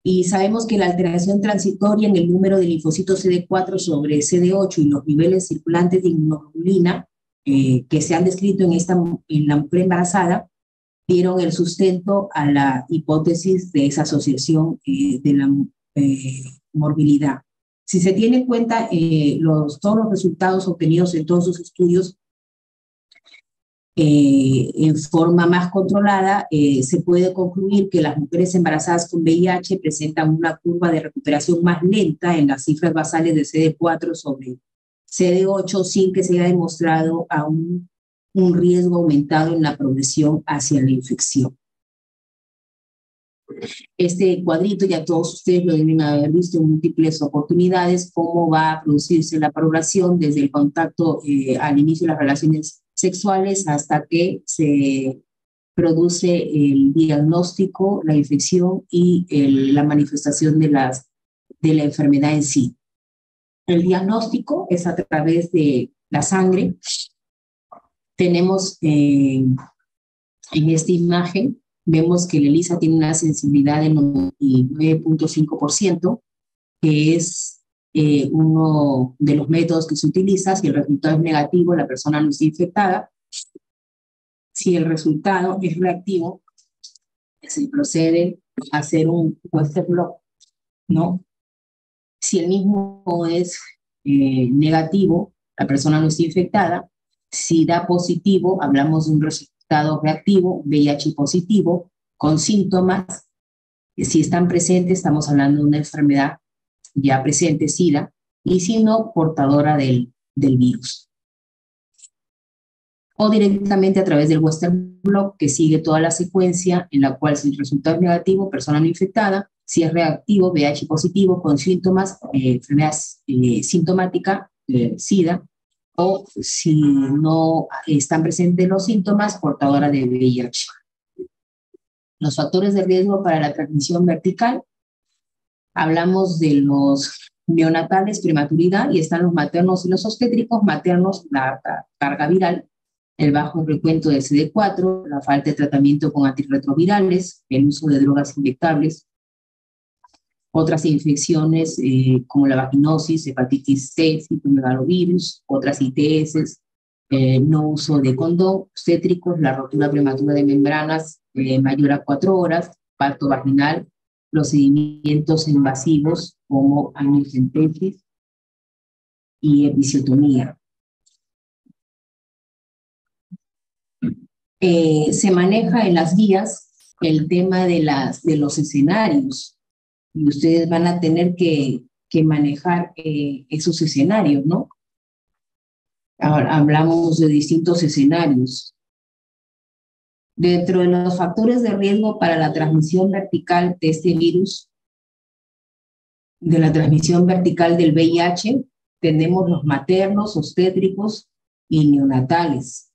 Y sabemos que la alteración transitoria en el número de linfocitos CD4 sobre CD8 y los niveles circulantes de inmunoglobulina que se han descrito en la mujer embarazada dieron el sustento a la hipótesis de esa asociación de la morbilidad. Si se tiene en cuenta todos los resultados obtenidos en todos sus estudios en forma más controlada, se puede concluir que las mujeres embarazadas con VIH presentan una curva de recuperación más lenta en las cifras basales de CD4 sobre CD8 sin que se haya demostrado aún un riesgo aumentado en la progresión hacia la infección. Este cuadrito ya todos ustedes lo deben haber visto en múltiples oportunidades, cómo va a producirse la población desde el contacto al inicio de las relaciones sexuales hasta que se produce el diagnóstico, la infección y la manifestación de la enfermedad en sí. El diagnóstico es a través de la sangre. Tenemos en esta imagen, vemos que la ELISA tiene una sensibilidad del 99.5%, que es uno de los métodos que se utiliza. Si el resultado es negativo, la persona no está infectada. Si el resultado es reactivo, se procede a hacer un Western blot, ¿no? Si el mismo es negativo, la persona no está infectada. Si da positivo, hablamos de un resultado reactivo, VIH positivo, con síntomas. Si están presentes, estamos hablando de una enfermedad ya presente, SIDA, y si no, portadora del virus. O directamente a través del Western blot, que sigue toda la secuencia, en la cual si el resultado es negativo, persona no infectada. Si es reactivo, VIH positivo, con síntomas, enfermedad sintomática, SIDA, o si no están presentes los síntomas, portadora de VIH. Los factores de riesgo para la transmisión vertical, hablamos de los neonatales, prematuridad, y están los maternos y los obstétricos. Maternos, la alta carga viral, el bajo recuento de CD4, la falta de tratamiento con antirretrovirales, el uso de drogas inyectables, otras infecciones como la vaginosis, hepatitis C, citomegalovirus, otras ITS, no uso de condón, obstétricos, la rotura prematura de membranas mayor a 4 horas, parto vaginal, procedimientos invasivos como amniocentesis y episiotomía. Se maneja en las guías el tema de los escenarios, y ustedes van a tener que manejar esos escenarios, ¿no? Ahora, hablamos de distintos escenarios. Dentro de los factores de riesgo para la transmisión vertical de este virus, de la transmisión vertical del VIH, tenemos los maternos, obstétricos y neonatales.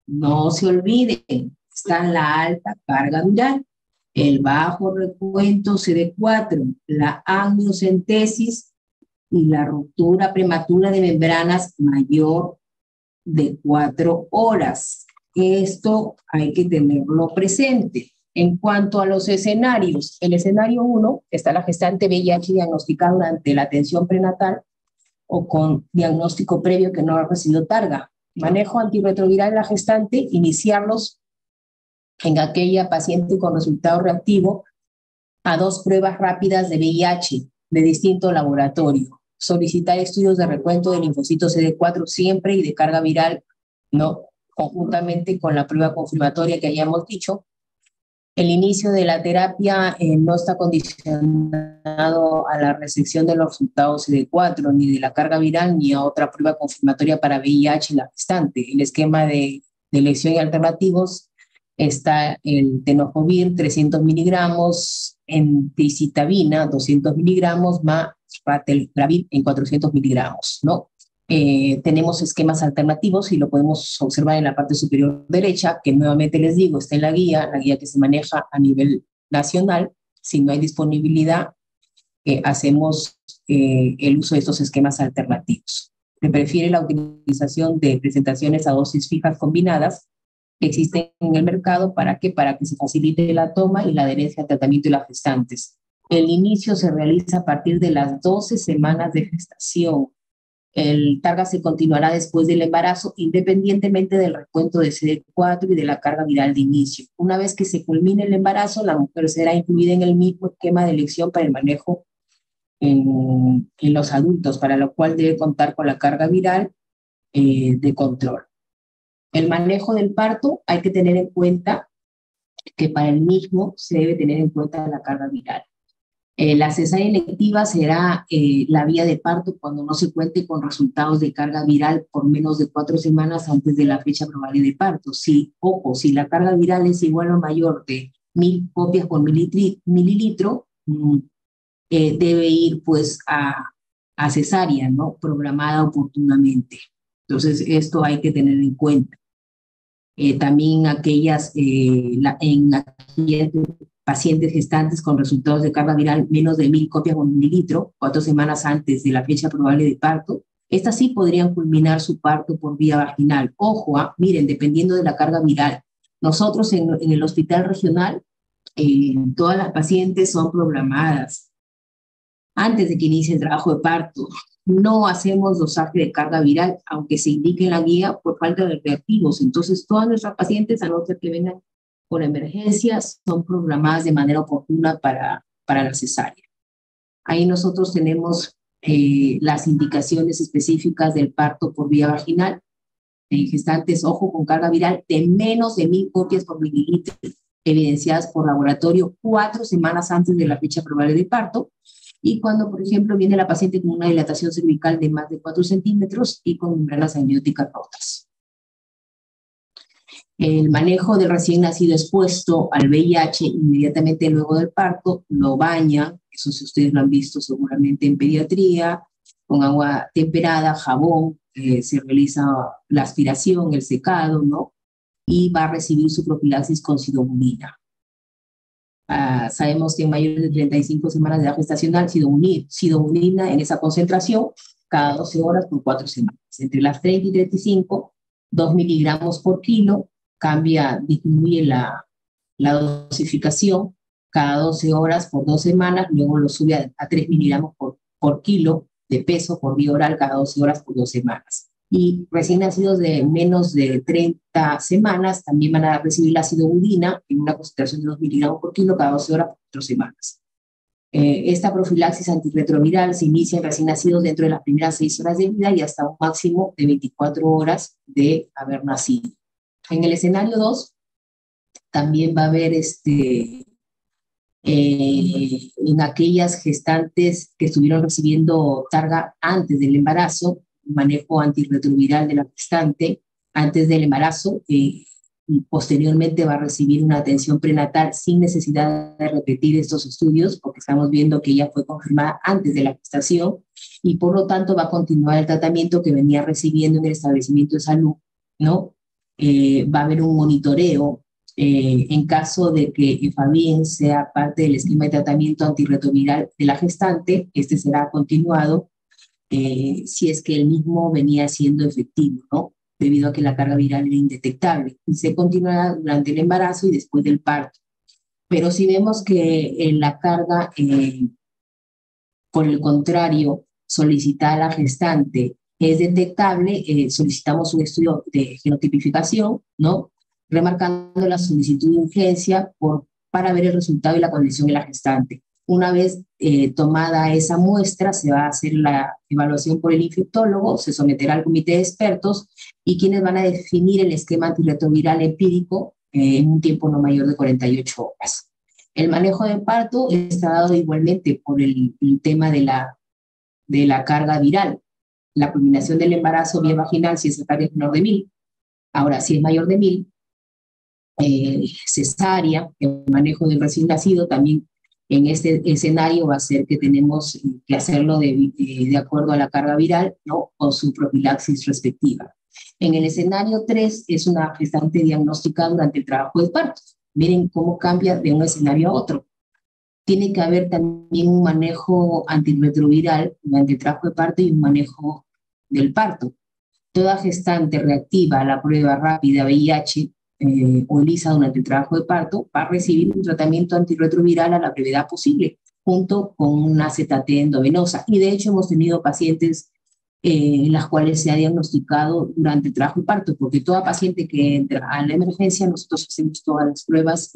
No se olviden, está la alta carga viral, el bajo recuento CD4, la amniocentesis y la ruptura prematura de membranas mayor de 4 horas. Esto hay que tenerlo presente. En cuanto a los escenarios, el escenario 1 está la gestante VIH diagnosticada durante la atención prenatal o con diagnóstico previo que no ha recibido targa. Manejo antirretroviral en la gestante, iniciarlos en aquella paciente con resultado reactivo a 2 pruebas rápidas de VIH de distinto laboratorio. Solicitar estudios de recuento de linfocitos CD4 siempre y de carga viral, ¿no? Conjuntamente con la prueba confirmatoria que hayamos dicho. El inicio de la terapia no está condicionado a la recepción de los resultados CD4, ni de la carga viral, ni a otra prueba confirmatoria para VIH en la gestante. El esquema de elección y alternativos está el tenofovir 300 miligramos, entecitabina 200 miligramos, más ratelgravir en 400 miligramos, ¿no? Tenemos esquemas alternativos y lo podemos observar en la parte superior derecha, que nuevamente les digo, está en la guía que se maneja a nivel nacional. Si no hay disponibilidad, hacemos el uso de estos esquemas alternativos. Se prefiere la utilización de presentaciones a dosis fijas combinadas que existen en el mercado. ¿Para qué? Para que se facilite la toma y la adherencia al tratamiento de las gestantes. El inicio se realiza a partir de las 12 semanas de gestación. El Targa se continuará después del embarazo, independientemente del recuento de CD4 y de la carga viral de inicio. Una vez que se culmine el embarazo, la mujer será incluida en el mismo esquema de elección para el manejo en los adultos, para lo cual debe contar con la carga viral de control. El manejo del parto, hay que tener en cuenta que para el mismo se debe tener en cuenta la carga viral. La cesárea electiva será la vía de parto cuando no se cuente con resultados de carga viral por menos de 4 semanas antes de la fecha probable de parto. Si, ojo, si la carga viral es igual o mayor de 1000 copias por mililitro, debe ir pues a cesárea, ¿no? Programada oportunamente. Entonces, esto hay que tener en cuenta. También en aquellas pacientes gestantes con resultados de carga viral menos de 1000 copias por mililitro, 4 semanas antes de la fecha probable de parto, estas sí podrían culminar su parto por vía vaginal. Ojo, miren, dependiendo de la carga viral. Nosotros en el hospital regional, todas las pacientes son programadas antes de que inicie el trabajo de parto. No hacemos dosaje de carga viral, aunque se indique en la guía por falta de reactivos. Entonces, todas nuestras pacientes, a no ser que vengan por emergencias, son programadas de manera oportuna para la cesárea. Ahí nosotros tenemos las indicaciones específicas del parto por vía vaginal. En gestantes, ojo, con carga viral de menos de 1000 copias por mililitro, evidenciadas por laboratorio 4 semanas antes de la fecha probable de parto, y cuando, por ejemplo, viene la paciente con una dilatación cervical de más de 4 centímetros y con membranas amnióticas rotas. El manejo del recién nacido expuesto al VIH inmediatamente luego del parto, lo baña, eso si ustedes lo han visto seguramente en pediatría, con agua temperada, jabón, se realiza la aspiración, el secado, ¿no? Y va a recibir su profilaxis con sidomudina. Sabemos que en mayores de 35 semanas de edad gestacional, sidomudina en esa concentración cada 12 horas por 4 semanas. Entre las 30 y 35, 2 miligramos por kilo, disminuye la dosificación cada 12 horas por 2 semanas, luego lo sube a 3 miligramos por kilo de peso por vía oral cada 12 horas por 2 semanas. Y recién nacidos de menos de 30 semanas también van a recibir la sidomudina en una concentración de 2 miligramos por kilo cada 12 horas por 4 semanas. Esta profilaxis antirretroviral se inicia en recién nacidos dentro de las primeras 6 horas de vida y hasta un máximo de 24 horas de haber nacido. En el escenario 2 también va a haber en aquellas gestantes que estuvieron recibiendo Targa antes del embarazo, manejo antirretroviral de la gestante antes del embarazo, y posteriormente va a recibir una atención prenatal sin necesidad de repetir estos estudios, porque estamos viendo que ella fue confirmada antes de la gestación y por lo tanto va a continuar el tratamiento que venía recibiendo en el establecimiento de salud, ¿no? Va a haber un monitoreo en caso de que EFAVIR sea parte del esquema de tratamiento antirretroviral de la gestante. Este será continuado si es que el mismo venía siendo efectivo, ¿no? Debido a que la carga viral era indetectable. Y se continuará durante el embarazo y después del parto. Pero si vemos que la carga, por el contrario, solicitada a la gestante es detectable, solicitamos un estudio de genotipificación, ¿no? Remarcando la solicitud de urgencia para ver el resultado y la condición de la gestante. Una vez tomada esa muestra, se va a hacer la evaluación por el infectólogo, se someterá al comité de expertos y quienes van a definir el esquema antirretroviral empírico en un tiempo no mayor de 48 horas. El manejo de parto está dado igualmente por el tema de la carga viral. La culminación del embarazo vía vaginal si esa carga es menor de 1000. Ahora, si es mayor de 1000, cesárea, el manejo del recién nacido también en este escenario va a ser que tenemos que hacerlo de acuerdo a la carga viral, ¿no? O su profilaxis respectiva. En el escenario 3 es una gestante diagnosticada durante el trabajo de parto. Miren cómo cambia de un escenario a otro. Tiene que haber también un manejo antirretroviral durante el trabajo de parto y un manejo del parto. Toda gestante reactiva a la prueba rápida VIH o ELISA durante el trabajo de parto va a recibir un tratamiento antirretroviral a la brevedad posible, junto con una ZT endovenosa. Y de hecho hemos tenido pacientes en las cuales se ha diagnosticado durante el trabajo y parto, porque toda paciente que entra a la emergencia, nosotros hacemos todas las pruebas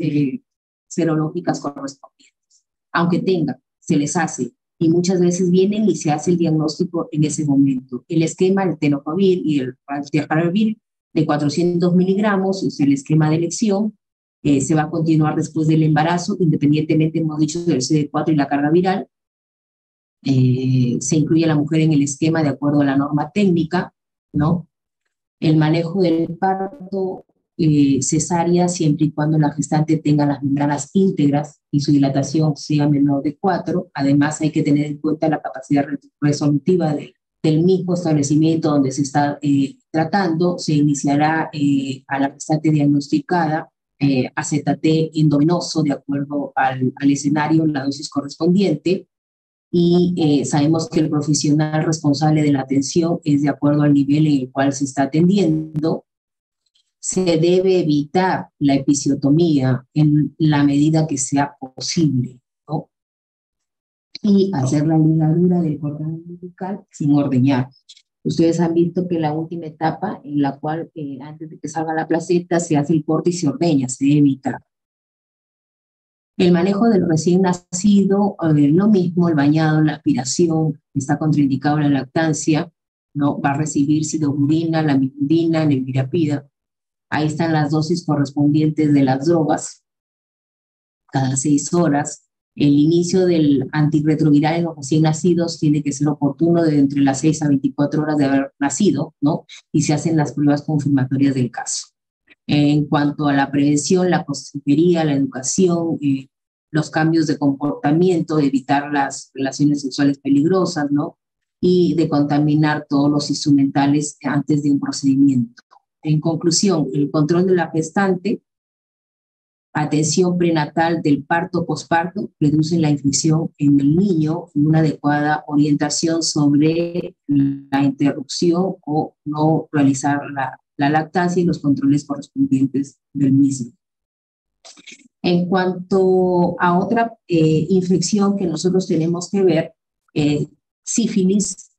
serológicas correspondientes. Aunque tenga, se les hace, y muchas veces vienen y se hace el diagnóstico en ese momento. El esquema del tenofovir y el tiajarvir de 400 miligramos es el esquema de elección. Se va a continuar después del embarazo, independientemente, hemos dicho, del CD4 y la carga viral. Se incluye a la mujer en el esquema de acuerdo a la norma técnica, ¿no? El manejo del parto cesárea siempre y cuando la gestante tenga las membranas íntegras y su dilatación sea menor de 4. Además, hay que tener en cuenta la capacidad resolutiva del mismo establecimiento donde se está tratando. Se iniciará a la gestante diagnosticada AZT endovenoso de acuerdo al escenario, la dosis correspondiente. Y sabemos que el profesional responsable de la atención es de acuerdo al nivel en el cual se está atendiendo. Se debe evitar la episiotomía en la medida que sea posible, ¿no? Y hacer la ligadura del cordón umbilical sin ordeñar. Ustedes han visto que la última etapa en la cual antes de que salga la placenta se hace el corte y se ordeña, se debe evitar. El manejo del recién nacido, lo mismo, el bañado, la aspiración, está contraindicado la lactancia, ¿no? Va a recibir sidoburina, lamivudina, nevirapida. Ahí están las dosis correspondientes de las drogas, cada 6 horas. El inicio del antirretroviral en los recién nacidos tiene que ser oportuno de entre las 6 a 24 horas de haber nacido, ¿no? Y se hacen las pruebas confirmatorias del caso. En cuanto a la prevención, la consejería, la educación, los cambios de comportamiento, evitar las relaciones sexuales peligrosas, ¿no? Y de contaminar todos los instrumentales antes de un procedimiento. En conclusión, el control de la gestante, atención prenatal del parto posparto, reducen la infección en el niño y una adecuada orientación sobre la interrupción o no realizar la lactancia y los controles correspondientes del mismo. En cuanto a otra infección que nosotros tenemos que ver, sífilis,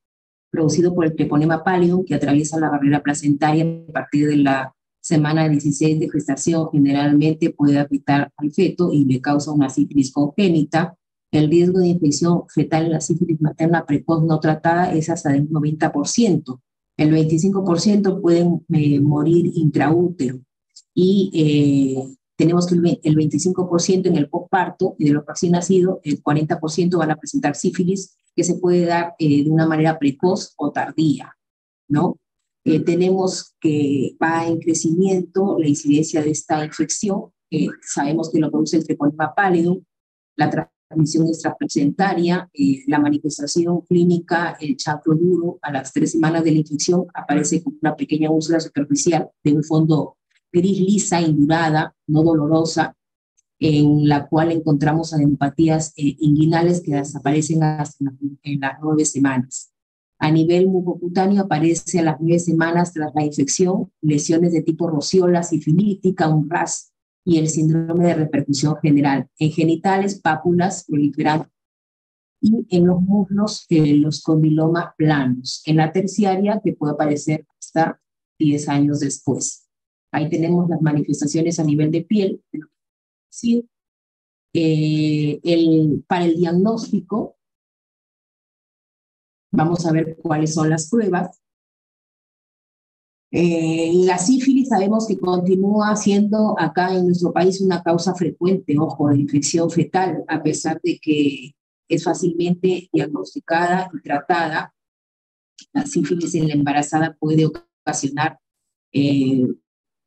producido por el treponema pallidum, que atraviesa la barrera placentaria a partir de la semana 16 de gestación, generalmente puede afectar al feto y le causa una sífilis congénita. El riesgo de infección fetal en la sífilis materna precoz no tratada es hasta del 90%. El 25% pueden morir intraútero y tenemos que el 25% en el posparto y de los recién nacidos, el 40% van a presentar sífilis que se puede dar de una manera precoz o tardía, ¿no? Tenemos que va en crecimiento la incidencia de esta infección. Sabemos que lo produce el treponema pallidum, la transmisión extraplacentaria, la manifestación clínica, el chacro duro, a las 3 semanas de la infección aparece como una pequeña úlcera superficial de un fondo gris lisa, indurada, no dolorosa, en la cual encontramos adenopatías inguinales que desaparecen hasta en las 9 semanas. A nivel mucocutáneo aparece a las 9 semanas tras la infección, lesiones de tipo rociola, sifilítica, un RAS y el síndrome de repercusión general. En genitales, pápulas proliferantes y en los muslos, los condilomas planos. En la terciaria, que puede aparecer hasta 10 años después. Ahí tenemos las manifestaciones a nivel de piel. Sí. Para el diagnóstico, vamos a ver cuáles son las pruebas. La sífilis sabemos que continúa siendo acá en nuestro país una causa frecuente, ojo, de infección fetal, a pesar de que es fácilmente diagnosticada y tratada. La sífilis en la embarazada puede ocasionar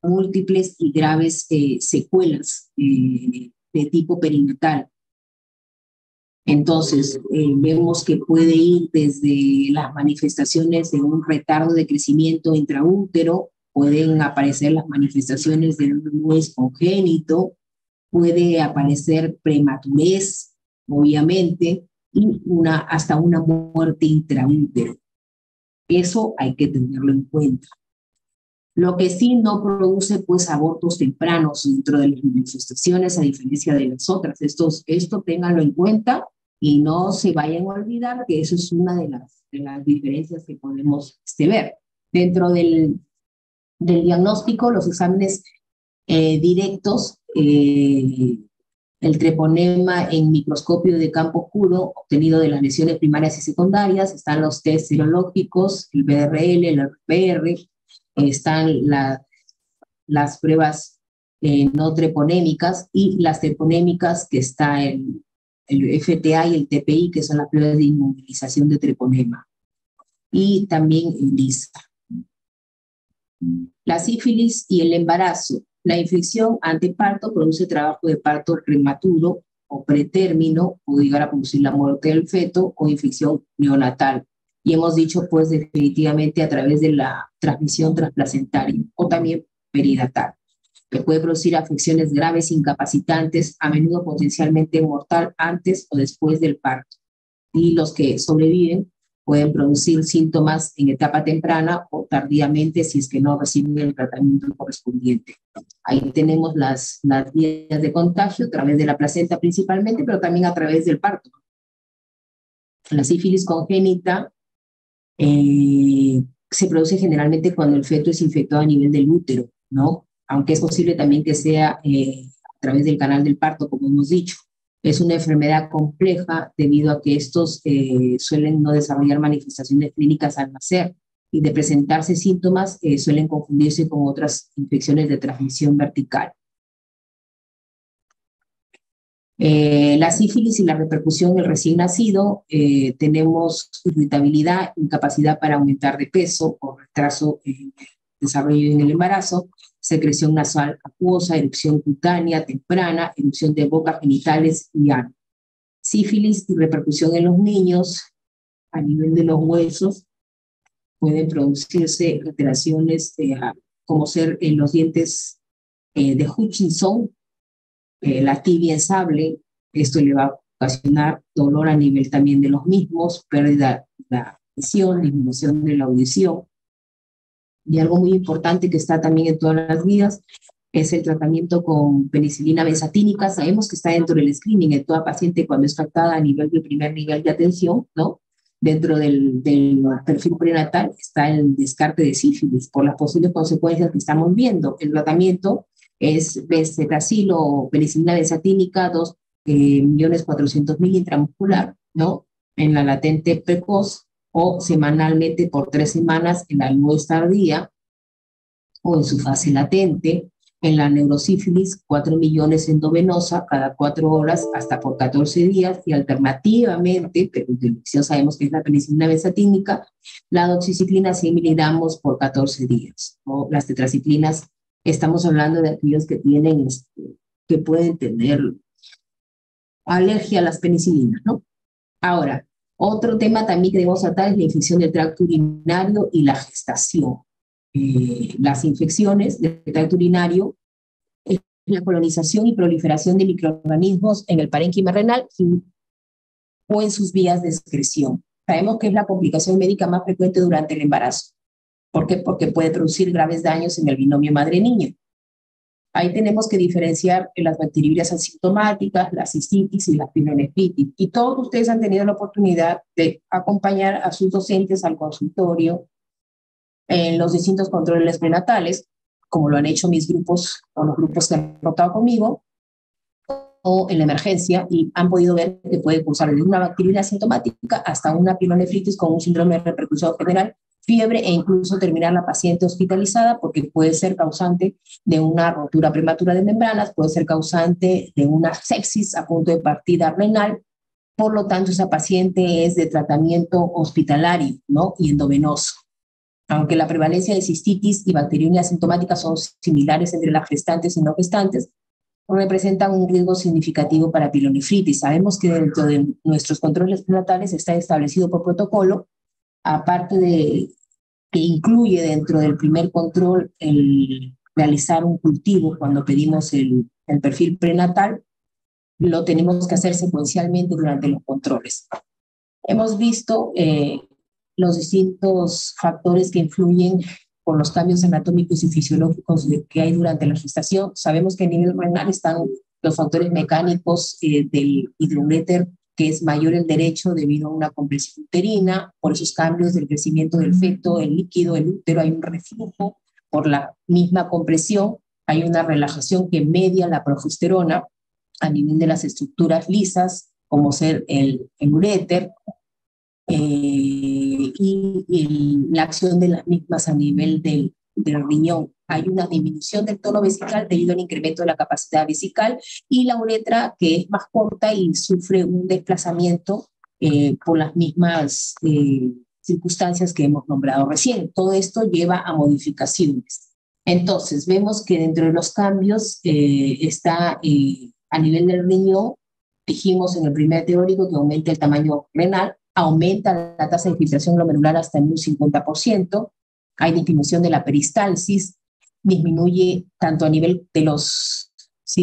múltiples y graves secuelas de tipo perinatal. Entonces, vemos que puede ir desde las manifestaciones de un retardo de crecimiento intraútero, pueden aparecer las manifestaciones de un nuez congénito, puede aparecer prematurez, obviamente, y hasta una muerte intraútero. Eso hay que tenerlo en cuenta. Lo que sí no produce, pues, abortos tempranos dentro de las manifestaciones, a diferencia de las otras. Esto ténganlo en cuenta y no se vayan a olvidar que eso es una de las de las diferencias que podemos ver. Dentro del diagnóstico, los exámenes directos, el treponema en microscopio de campo oscuro obtenido de las lesiones primarias y secundarias, están los test serológicos, el BRL, el RPR, están las pruebas no treponémicas y las treponémicas que está el FTA y el TPI, que son las pruebas de inmovilización de treponema, y también el LISA. La sífilis y el embarazo. La infección anteparto produce trabajo de parto prematuro o pretérmino, puede llegar a producir la muerte del feto o infección neonatal. Y hemos dicho, pues, definitivamente a través de la transmisión transplacentaria o también perinatal, que puede producir afecciones graves, incapacitantes, a menudo potencialmente mortal antes o después del parto. Y los que sobreviven pueden producir síntomas en etapa temprana o tardíamente si es que no reciben el tratamiento correspondiente. Ahí tenemos las vías de contagio a través de la placenta principalmente, pero también a través del parto. La sífilis congénita se produce generalmente cuando el feto es infectado a nivel del útero, ¿no? Aunque es posible también que sea a través del canal del parto, como hemos dicho. Es una enfermedad compleja debido a que estos suelen no desarrollar manifestaciones clínicas al nacer y de presentarse síntomas suelen confundirse con otras infecciones de transmisión vertical. La sífilis y la repercusión en el recién nacido, tenemos irritabilidad, incapacidad para aumentar de peso o retraso en el desarrollo en el embarazo, secreción nasal acuosa, erupción cutánea temprana, erupción de boca, genitales y ano. Sífilis y repercusión en los niños a nivel de los huesos, pueden producirse alteraciones como ser en los dientes de Hutchinson, la tibia en sable. Esto le va a ocasionar dolor a nivel también de los mismos, pérdida de la visión, disminución de la audición. Y algo muy importante que está también en todas las guías es el tratamiento con penicilina benzatínica. Sabemos que está dentro del screening en toda paciente cuando es tratada a nivel del primer nivel de atención, ¿no? Dentro del perfil prenatal está el descarte de sífilis por las posibles consecuencias que estamos viendo. El tratamiento es benzetacil o penicilina benzatínica, 2.400.000 intramuscular, ¿no? En la latente precoz, o semanalmente por 3 semanas en la luz tardía o en su fase latente. En la neurosífilis, 4 millones endovenosa cada 4 horas hasta por 14 días, y alternativamente, pero de elección sabemos que es la penicilina benzatínica, la doxiciclina 100 miligramos por 14 días. ¿No? Las tetraciclinas, estamos hablando de aquellos que tienen, que pueden tener alergia a las penicilinas, ¿no? Ahora, otro tema también que debemos tratar es la infección del tracto urinario y la gestación. Las infecciones del tracto urinario es la colonización y proliferación de microorganismos en el parénquima renal o en sus vías de excreción. Sabemos que es la complicación médica más frecuente durante el embarazo. ¿Por qué? Porque puede producir graves daños en el binomio madre-niño. Ahí tenemos que diferenciar las bacteriurias asintomáticas, la cistitis y la pielonefritis. Y todos ustedes han tenido la oportunidad de acompañar a sus docentes al consultorio en los distintos controles prenatales, como lo han hecho mis grupos o los grupos que han rotado conmigo, o en la emergencia, y han podido ver que puede cursar desde una bacteriuria asintomática hasta una pielonefritis con un síndrome de repercusión general, fiebre e incluso terminar la paciente hospitalizada porque puede ser causante de una rotura prematura de membranas, puede ser causante de una sepsis a punto de partida renal. Por lo tanto, esa paciente es de tratamiento hospitalario, ¿no? Y endovenoso. Aunque la prevalencia de cistitis y bacteriuria asintomática son similares entre las gestantes y no gestantes, representan un riesgo significativo para pielonefritis. Sabemos que dentro de nuestros controles prenatales está establecido por protocolo, aparte de que incluye dentro del primer control el realizar un cultivo cuando pedimos el perfil prenatal, lo tenemos que hacer secuencialmente durante los controles. Hemos visto los distintos factores que influyen con los cambios anatómicos y fisiológicos que hay durante la gestación. Sabemos que a nivel renal están los factores mecánicos del hidrouréter que es mayor el derecho debido a una compresión uterina, por esos cambios del crecimiento del feto, el líquido, el útero, hay un reflujo, por la misma compresión, hay una relajación que media la progesterona a nivel de las estructuras lisas, como ser el uréter, la acción de las mismas a nivel del riñón. Hay una disminución del tono vesical debido al incremento de la capacidad vesical y la uretra, que es más corta y sufre un desplazamiento por las mismas circunstancias que hemos nombrado recién. Todo esto lleva a modificaciones. Entonces, vemos que dentro de los cambios está a nivel del riñón, dijimos en el primer teórico que aumenta el tamaño renal, aumenta la tasa de filtración glomerular hasta en un 50%, hay disminución de la peristalsis, disminuye tanto a nivel de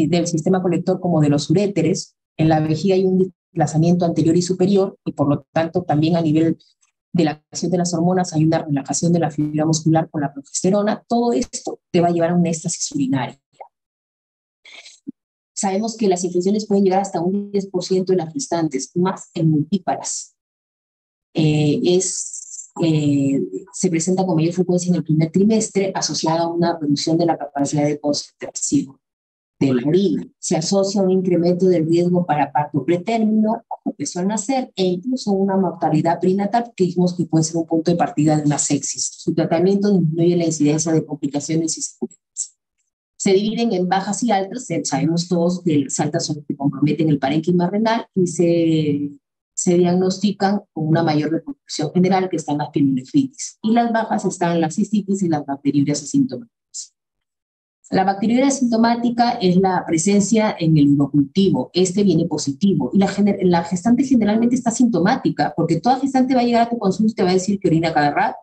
del sistema colector como de los uréteres, en la vejiga hay un desplazamiento anterior y superior, y por lo tanto también a nivel de la acción de las hormonas hay una relajación de la fibra muscular con la progesterona. Todo esto te va a llevar a una éstasis urinaria. Sabemos que las infecciones pueden llegar hasta un 10% en las gestantes, más en multíparas. Se presenta con mayor frecuencia en el primer trimestre, asociada a una reducción de la capacidad de concentración de la orina. Se asocia a un incremento del riesgo para parto pretérmino, empezó a nacer, e incluso una mortalidad perinatal, que dijimos que puede ser un punto de partida de una sepsis. Su tratamiento disminuye la incidencia de complicaciones y secuelas. Se dividen en bajas y altas, sabemos todos que las altas son las que comprometen el parénquima renal y se diagnostican con una mayor repercusión general, que están las pielonefritis. Y las bajas están las cistitis y las bacteriurias asintomáticas. La bacteriuria asintomática es la presencia en el urocultivo. Este viene positivo. Y la gestante generalmente está sintomática, porque toda gestante va a llegar a tu consulta y te va a decir que orina cada rato,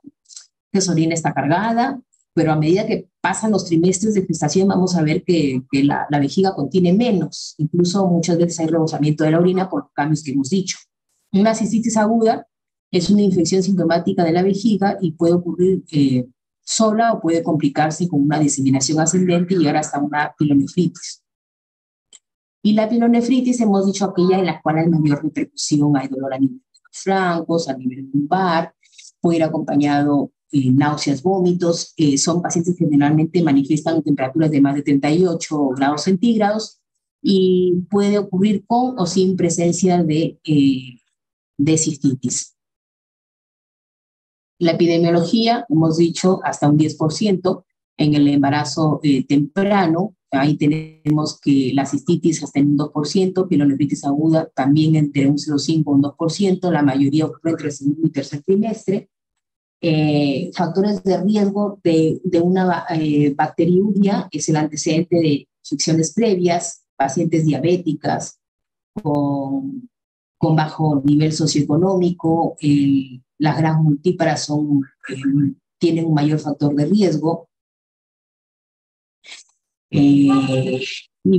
que su orina está cargada, pero a medida que pasan los trimestres de gestación vamos a ver que la vejiga contiene menos. Incluso muchas veces hay rebosamiento de la orina por los cambios que hemos dicho. Una cistitis aguda es una infección sintomática de la vejiga y puede ocurrir sola o puede complicarse con una diseminación ascendente y llegar hasta una pielonefritis. Y la pielonefritis hemos dicho aquella en la cual hay mayor repercusión, hay dolor a nivel de los flancos, a nivel lumbar, puede ir acompañado náuseas, vómitos. Son pacientes que generalmente manifiestan temperaturas de más de 38 grados centígrados y puede ocurrir con o sin presencia de cistitis. La epidemiología, hemos dicho, hasta un 10% en el embarazo temprano. Ahí tenemos que la cistitis hasta en un 2%, pielonefritis aguda también entre un 0,5 y un 2%, la mayoría ocurre entre el segundo y tercer trimestre. Factores de riesgo de una bacteriuria es el antecedente de infecciones previas, pacientes diabéticas con bajo nivel socioeconómico, las gran multíparas tienen un mayor factor de riesgo, y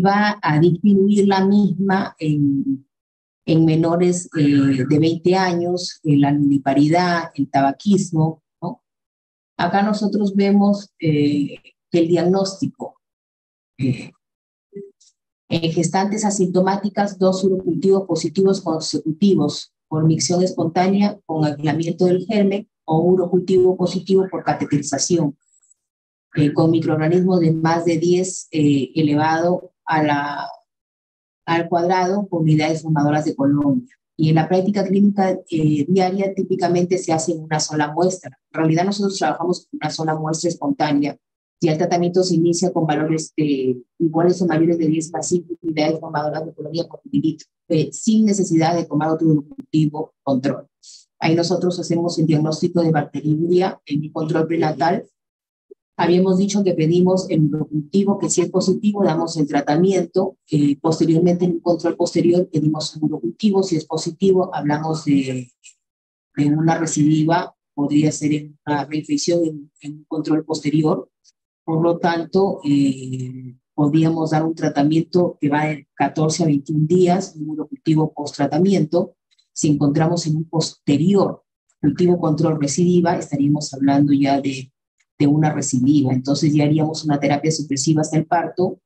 va a disminuir la misma en menores de 20 años, la nulliparidad, el tabaquismo, ¿no? Acá nosotros vemos que el diagnóstico en gestantes asintomáticas, 2 urocultivos positivos consecutivos por micción espontánea con aislamiento del germen o urocultivo positivo por cateterización, con microorganismos de más de 10 elevado al cuadrado con unidades formadoras de colonia. Y en la práctica clínica diaria típicamente se hace en una sola muestra. En realidad nosotros trabajamos con una sola muestra espontánea y el tratamiento se inicia con valores iguales o mayores de 10 a 5 unidades formadoras de colonia por mililitro, sin necesidad de tomar otro cultivo control. Ahí nosotros hacemos el diagnóstico de bacteriuria en el control prenatal. Habíamos dicho que pedimos el urocultivo, que si es positivo damos el tratamiento, posteriormente en un control posterior pedimos un urocultivo, si es positivo hablamos de una recidiva, podría ser en una reinfección en un control posterior, por lo tanto podríamos dar un tratamiento que va de 14 a 21 días, un urocultivo post-tratamiento. Si encontramos en un posterior cultivo control recidiva, estaríamos hablando ya de una recidiva. Entonces ya haríamos una terapia supresiva hasta el parto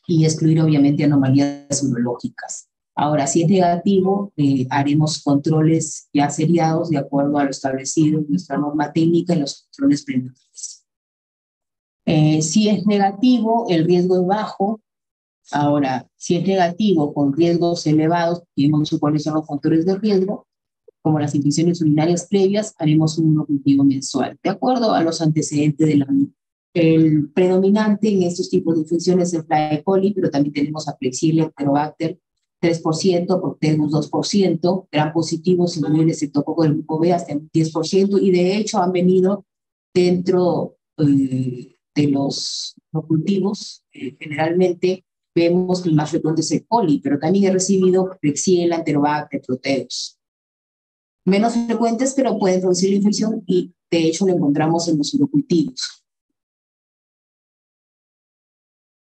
y excluir obviamente anomalías urológicas. Ahora, si es negativo, haremos controles ya seriados de acuerdo a lo establecido en nuestra norma técnica y los controles prenatales. Si es negativo, el riesgo es bajo. Ahora, si es negativo con riesgos elevados, y hemos dicho cuáles son los factores de riesgo, como las infecciones urinarias previas, haremos un cultivo mensual, de acuerdo a los antecedentes del año. El predominante en estos tipos de infecciones es la E. coli, pero también tenemos a Klebsiella, Helicobacter 3%, Proteus 2%, gran positivos, incluye el estreptococo del grupo B hasta el 10%, y de hecho han venido dentro de los cultivos, generalmente vemos que el más frecuente es E. coli, pero también he recibido Klebsiella, Enterobacter, Proteus. Menos frecuentes, pero pueden producir la infección y de hecho lo encontramos en los urocultivos.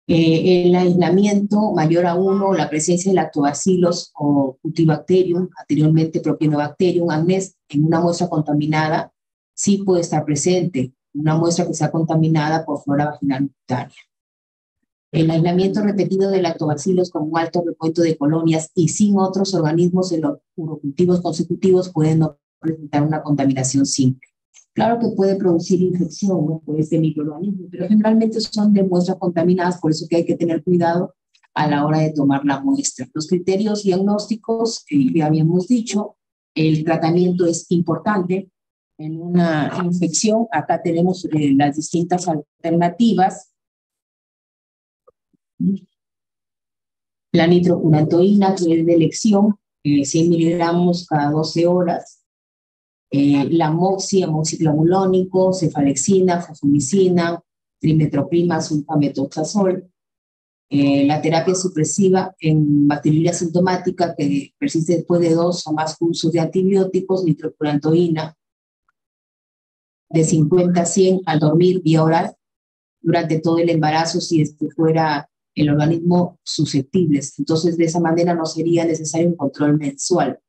El aislamiento mayor a 1, la presencia de lactobacillus o Cutibacterium, anteriormente Propionobacterium agnes, en una muestra contaminada, sí puede estar presente, una muestra que sea contaminada por flora vaginal cutánea. El aislamiento repetido de lactobacillus con un alto recuento de colonias y sin otros organismos en los urocultivos consecutivos pueden no presentar una contaminación simple. Claro que puede producir infección, ¿no?, por este microorganismo, pero generalmente son de muestras contaminadas, por eso que hay que tener cuidado a la hora de tomar la muestra. Los criterios diagnósticos, ya habíamos dicho, el tratamiento es importante. En una infección, acá tenemos las distintas alternativas. La nitrofurantoína, que es de elección, 100 miligramos cada 12 horas. La amoxiclavulónico, cefalexina, fosfomicina, trimetoprim, sulfamethoxazol. La terapia supresiva en bacteriuria sintomática que persiste después de 2 o más usos de antibióticos, nitrofurantoína, de 50 a 100 al dormir vía oral durante todo el embarazo, si fuera el organismo susceptibles. Entonces, de esa manera no sería necesario un control mensual.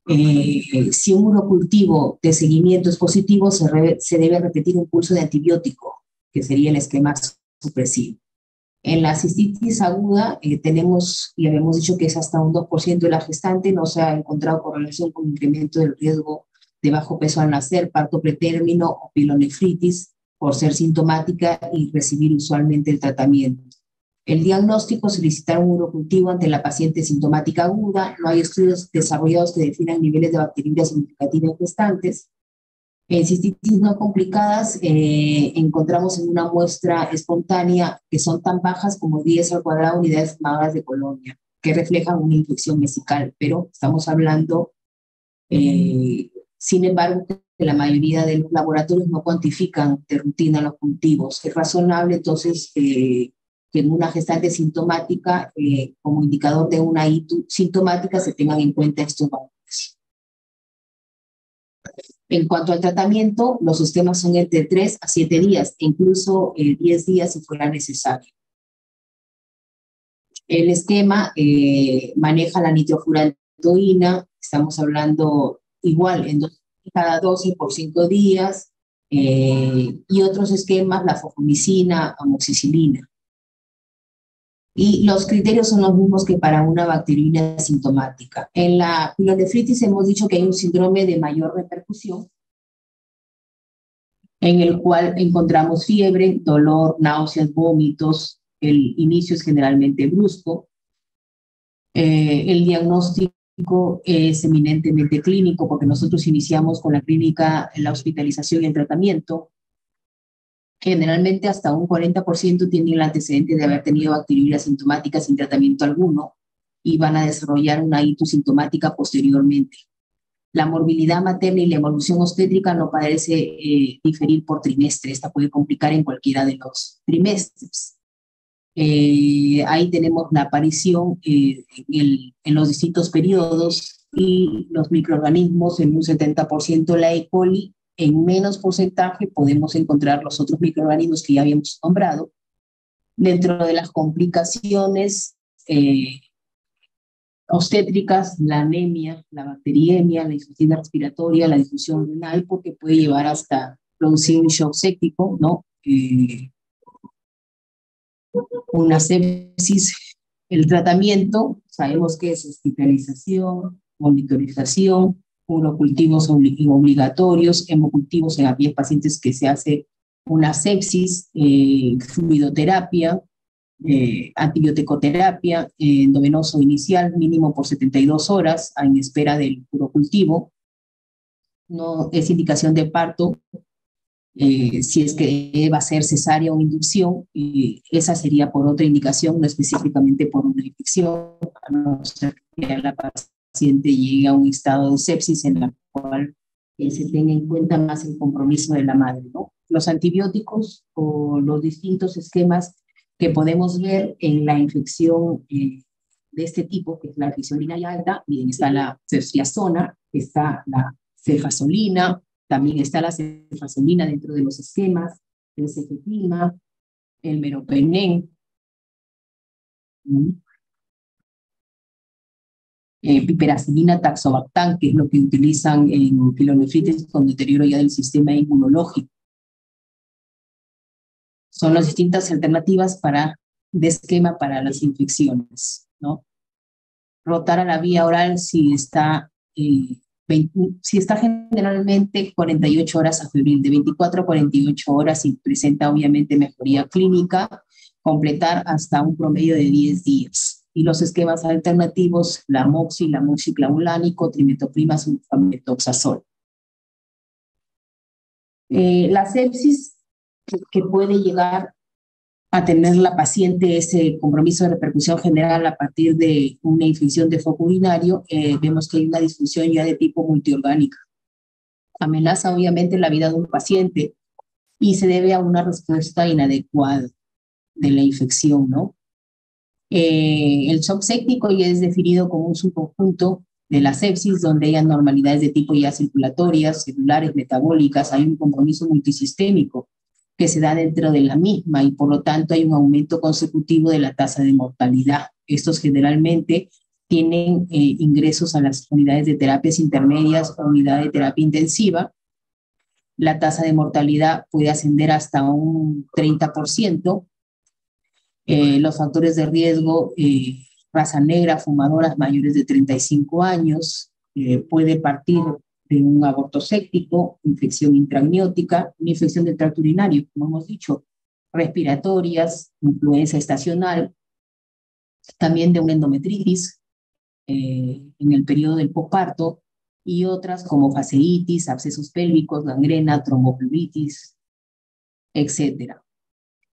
Si un urocultivo de seguimiento es positivo, se debe repetir un curso de antibiótico, que sería el esquema supresivo. En la cistitis aguda tenemos, y habíamos dicho que es hasta un 2% de la gestante, no se ha encontrado correlación con incremento del riesgo de bajo peso al nacer, parto pretérmino o pilonefritis, por ser sintomática y recibir usualmente el tratamiento. El diagnóstico: solicitar un urocultivo ante la paciente sintomática aguda. No hay estudios desarrollados que definan niveles de bacteriuria significativa en gestantes. En cistitis no complicadas, encontramos en una muestra espontánea que son tan bajas como 10 al cuadrado unidades formadoras de colonia, que reflejan una infección vesical, pero estamos hablando, sin embargo, que la mayoría de los laboratorios no cuantifican de rutina los cultivos. Es razonable, entonces, que en una gestante sintomática, como indicador de una ITU sintomática, se tengan en cuenta estos valores. En cuanto al tratamiento, los esquemas son entre 3 a 7 días, e incluso 10 días si fuera necesario. El esquema maneja la nitrofurantoína, estamos hablando igual en cada 12 por 5 días, y otros esquemas, la fosfomicina, amoxicilina. Y los criterios son los mismos que para una bacteriuria sintomática. En la pilonefritis hemos dicho que hay un síndrome de mayor repercusión, en el cual encontramos fiebre, dolor, náuseas, vómitos. El inicio es generalmente brusco. El diagnóstico es eminentemente clínico, porque nosotros iniciamos con la clínica, la hospitalización y el tratamiento. Generalmente hasta un 40% tienen el antecedente de haber tenido bacteriuria sintomática sin tratamiento alguno y van a desarrollar una ITU sintomática posteriormente. La morbilidad materna y la evolución obstétrica no parece diferir por trimestre. Esta puede complicar en cualquiera de los trimestres. Ahí tenemos la aparición en los distintos periodos, y los microorganismos en un 70% la E. coli. En menos porcentaje podemos encontrar los otros microorganismos que ya habíamos nombrado. Dentro de las complicaciones obstétricas, la anemia, la bacteriemia, la insuficiencia respiratoria, la disfunción renal, porque puede llevar hasta producir un shock séptico, ¿no? Una sepsis, El tratamiento, sabemos que es hospitalización, monitorización, urocultivos obligatorios, hemocultivos en aquellos pacientes que se hace una sepsis, fluidoterapia, antibioticoterapia, endovenoso inicial, mínimo por 72 horas en espera del urocultivo. No es indicación de parto, si es que va a ser cesárea o inducción, esa sería por otra indicación, no específicamente por una infección, a no ser que la paciente llegue a un estado de sepsis en la cual se tenga en cuenta más el compromiso de la madre, ¿no? Los antibióticos o los distintos esquemas que podemos ver en la infección de este tipo, que es la infección urinaria alta, bien, está la ceftriaxona, está la cefazolina, también está la cefazolina dentro de los esquemas, el cefepima, el meropenem, piperacilina, taxobactam, que es lo que utilizan en pielonefritis con deterioro ya del sistema inmunológico. Son las distintas alternativas de esquema para las infecciones, ¿no? Rotar a la vía oral si está generalmente 48 horas a febril, de 24 a 48 horas y presenta obviamente mejoría clínica, completar hasta un promedio de 10 días. Y los esquemas alternativos, la moxiclavulánico, trimetoprima, sulfamethoxazol. La sepsis que puede llegar a tener la paciente ese compromiso de repercusión general a partir de una infección de foco urinario, vemos que hay una disfunción ya de tipo multiorgánica. Amenaza obviamente la vida de un paciente y se debe a una respuesta inadecuada de la infección, ¿no? El shock séptico ya es definido como un subconjunto de la sepsis donde hay anormalidades de tipo ya circulatorias, celulares, metabólicas, hay un compromiso multisistémico que se da dentro de la misma y por lo tanto hay un aumento consecutivo de la tasa de mortalidad. Estos generalmente tienen ingresos a las unidades de terapias intermedias o unidad de terapia intensiva. La tasa de mortalidad puede ascender hasta un 30%. Los factores de riesgo, raza negra, fumadoras mayores de 35 años, puede partir de un aborto séptico, infección intraamniótica, una infección del tracto urinario, como hemos dicho, respiratorias, influenza estacional, también de una endometritis en el periodo del posparto, y otras como fasciitis, abscesos pélvicos, gangrena, tromboflebitis, etc.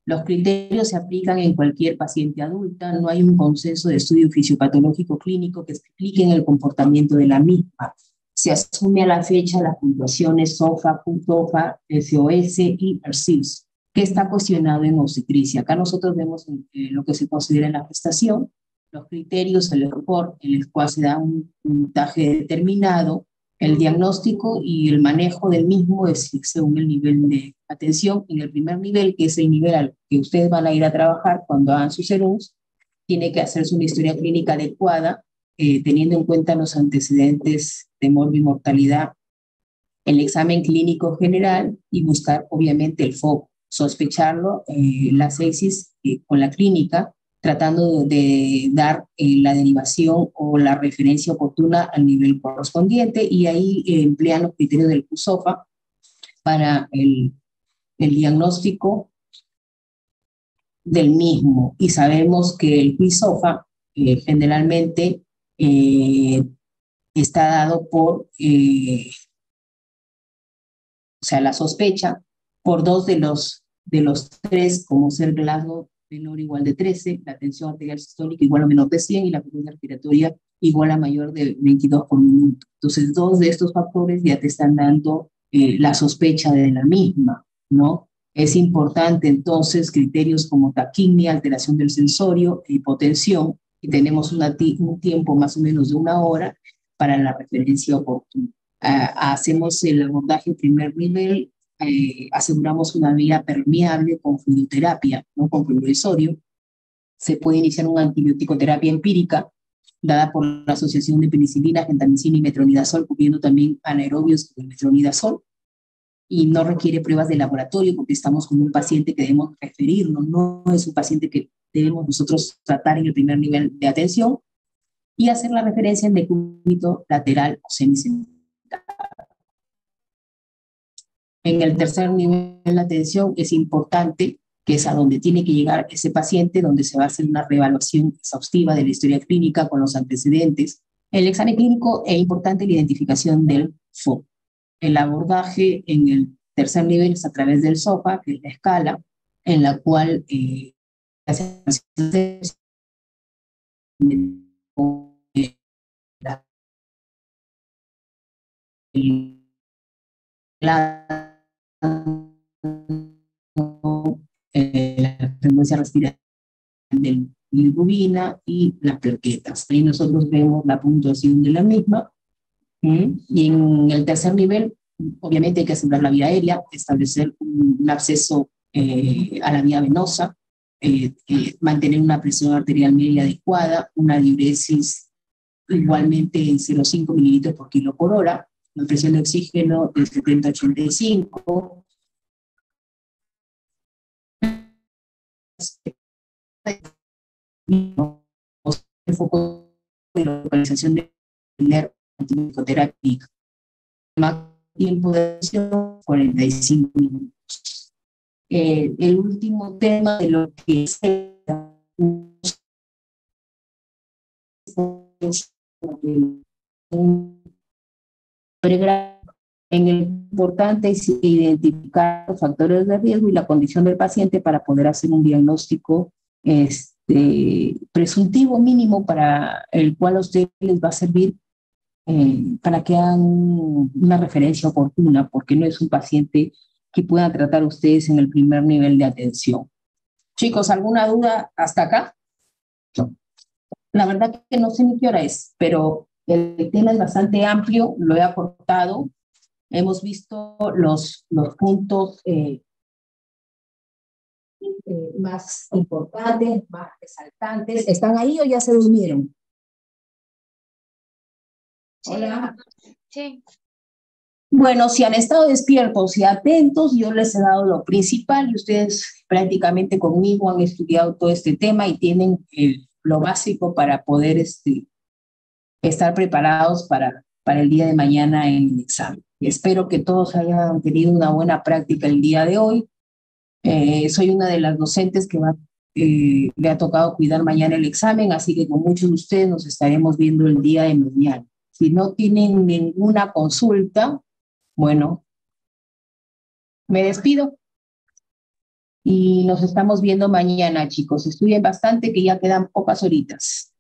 Los criterios se aplican en cualquier paciente adulta, no hay un consenso de estudio fisiopatológico clínico que explique el comportamiento de la misma. Se asume a la fecha las puntuaciones SOFA, QTOFA, SOS y ERCIS, que está cuestionado en obstetricia. Acá nosotros vemos lo que se considera en la gestación, los criterios, el report, en el cual se da un puntaje determinado, el diagnóstico y el manejo del mismo es según el nivel de atención. En el primer nivel, que es el nivel al que ustedes van a ir a trabajar cuando hagan sus serums, tiene que hacerse una historia clínica adecuada, teniendo en cuenta los antecedentes de mortalidad, el examen clínico general y buscar obviamente el foco, sospecharlo, la sepsis con la clínica, tratando de dar la derivación o la referencia oportuna al nivel correspondiente y ahí emplean los criterios del QSOFA para el diagnóstico del mismo. Y sabemos que el QSOFA generalmente está dado por, o sea, la sospecha por dos de los tres, como ser Glasgow menor o igual de 13, la tensión arterial sistólica igual o menor de 100 y la frecuencia respiratoria igual a mayor de 22 por minuto. Entonces, dos de estos factores ya te están dando la sospecha de la misma, ¿no? Es importante entonces criterios como taquimia, alteración del sensorio, hipotensión, y tenemos un tiempo más o menos de 1 hora para la referencia oportuna. Hacemos el abordaje primer nivel, aseguramos una vía permeable con fluidoterapia, ¿no? Con cloruro de sodio. Se puede iniciar una antibiótico-terapia empírica dada por la Asociación de Penicilina, Gentamicina y Metronidazol, cubriendo también anaerobios con metronidazol, y no requiere pruebas de laboratorio porque estamos con un paciente que debemos referirnos, no es un paciente que debemos nosotros tratar en el primer nivel de atención, y hacer la referencia en decúbito lateral o semisentado. En el tercer nivel de atención es importante, que es a donde tiene que llegar ese paciente, donde se va a hacer una reevaluación exhaustiva de la historia clínica con los antecedentes. El examen clínico es importante la identificación del FOC. El abordaje en el tercer nivel es a través del SOFA, que es la escala, en la cual la frecuencia respiratoria de bilirrubina y las plaquetas. Ahí nosotros vemos la puntuación de la misma. Y en el tercer nivel, obviamente hay que asegurar la vía aérea, establecer un acceso a la vía venosa, mantener una presión arterial media adecuada, una diuresis igualmente en 0,5 mililitros por kilo por hora, la presión de oxígeno de 70 a 85, el foco de localización de antibicoterápica, más tiempo de acción 45 minutos. El último tema de lo que es un pregrado, en el importante es identificar los factores de riesgo y la condición del paciente para poder hacer un diagnóstico presuntivo mínimo, para el cual a ustedes les va a servir para que hagan una referencia oportuna, porque no es un paciente que puedan tratar ustedes en el primer nivel de atención. Chicos, ¿alguna duda hasta acá? No. La verdad que no sé ni qué hora es, pero el tema es bastante amplio, lo he acortado. Hemos visto los puntos más importantes, más resaltantes. ¿Están ahí o ya se durmieron? Sí. Hola. Sí. Bueno, si han estado despiertos y atentos, yo les he dado lo principal y ustedes prácticamente conmigo han estudiado todo este tema y tienen lo básico para poder estar preparados para el día de mañana en el examen. Espero que todos hayan tenido una buena práctica el día de hoy. Soy una de las docentes que le ha tocado cuidar mañana el examen, así que con muchos de ustedes nos estaremos viendo el día de mañana. Si no tienen ninguna consulta, bueno, me despido y nos estamos viendo mañana, chicos. Estudien bastante, que ya quedan pocas horitas.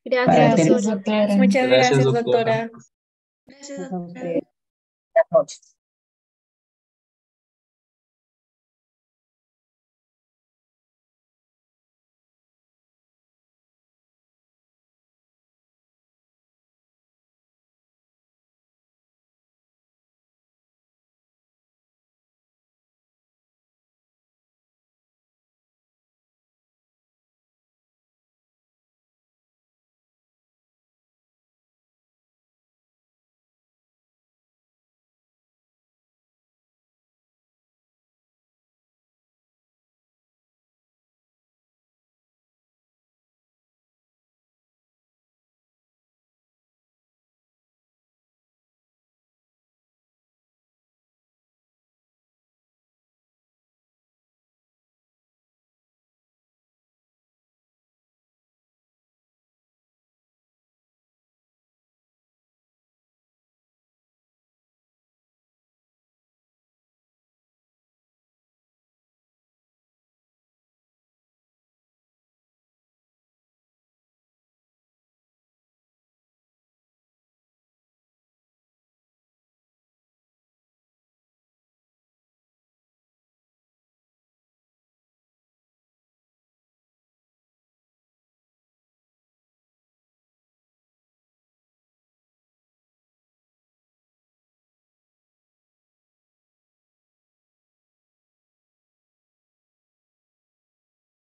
Gracias, doctora. Muchas Muchas gracias, gracias, doctora. doctora. Gracias, Gracias a doctora. ustedes. Buenas noches.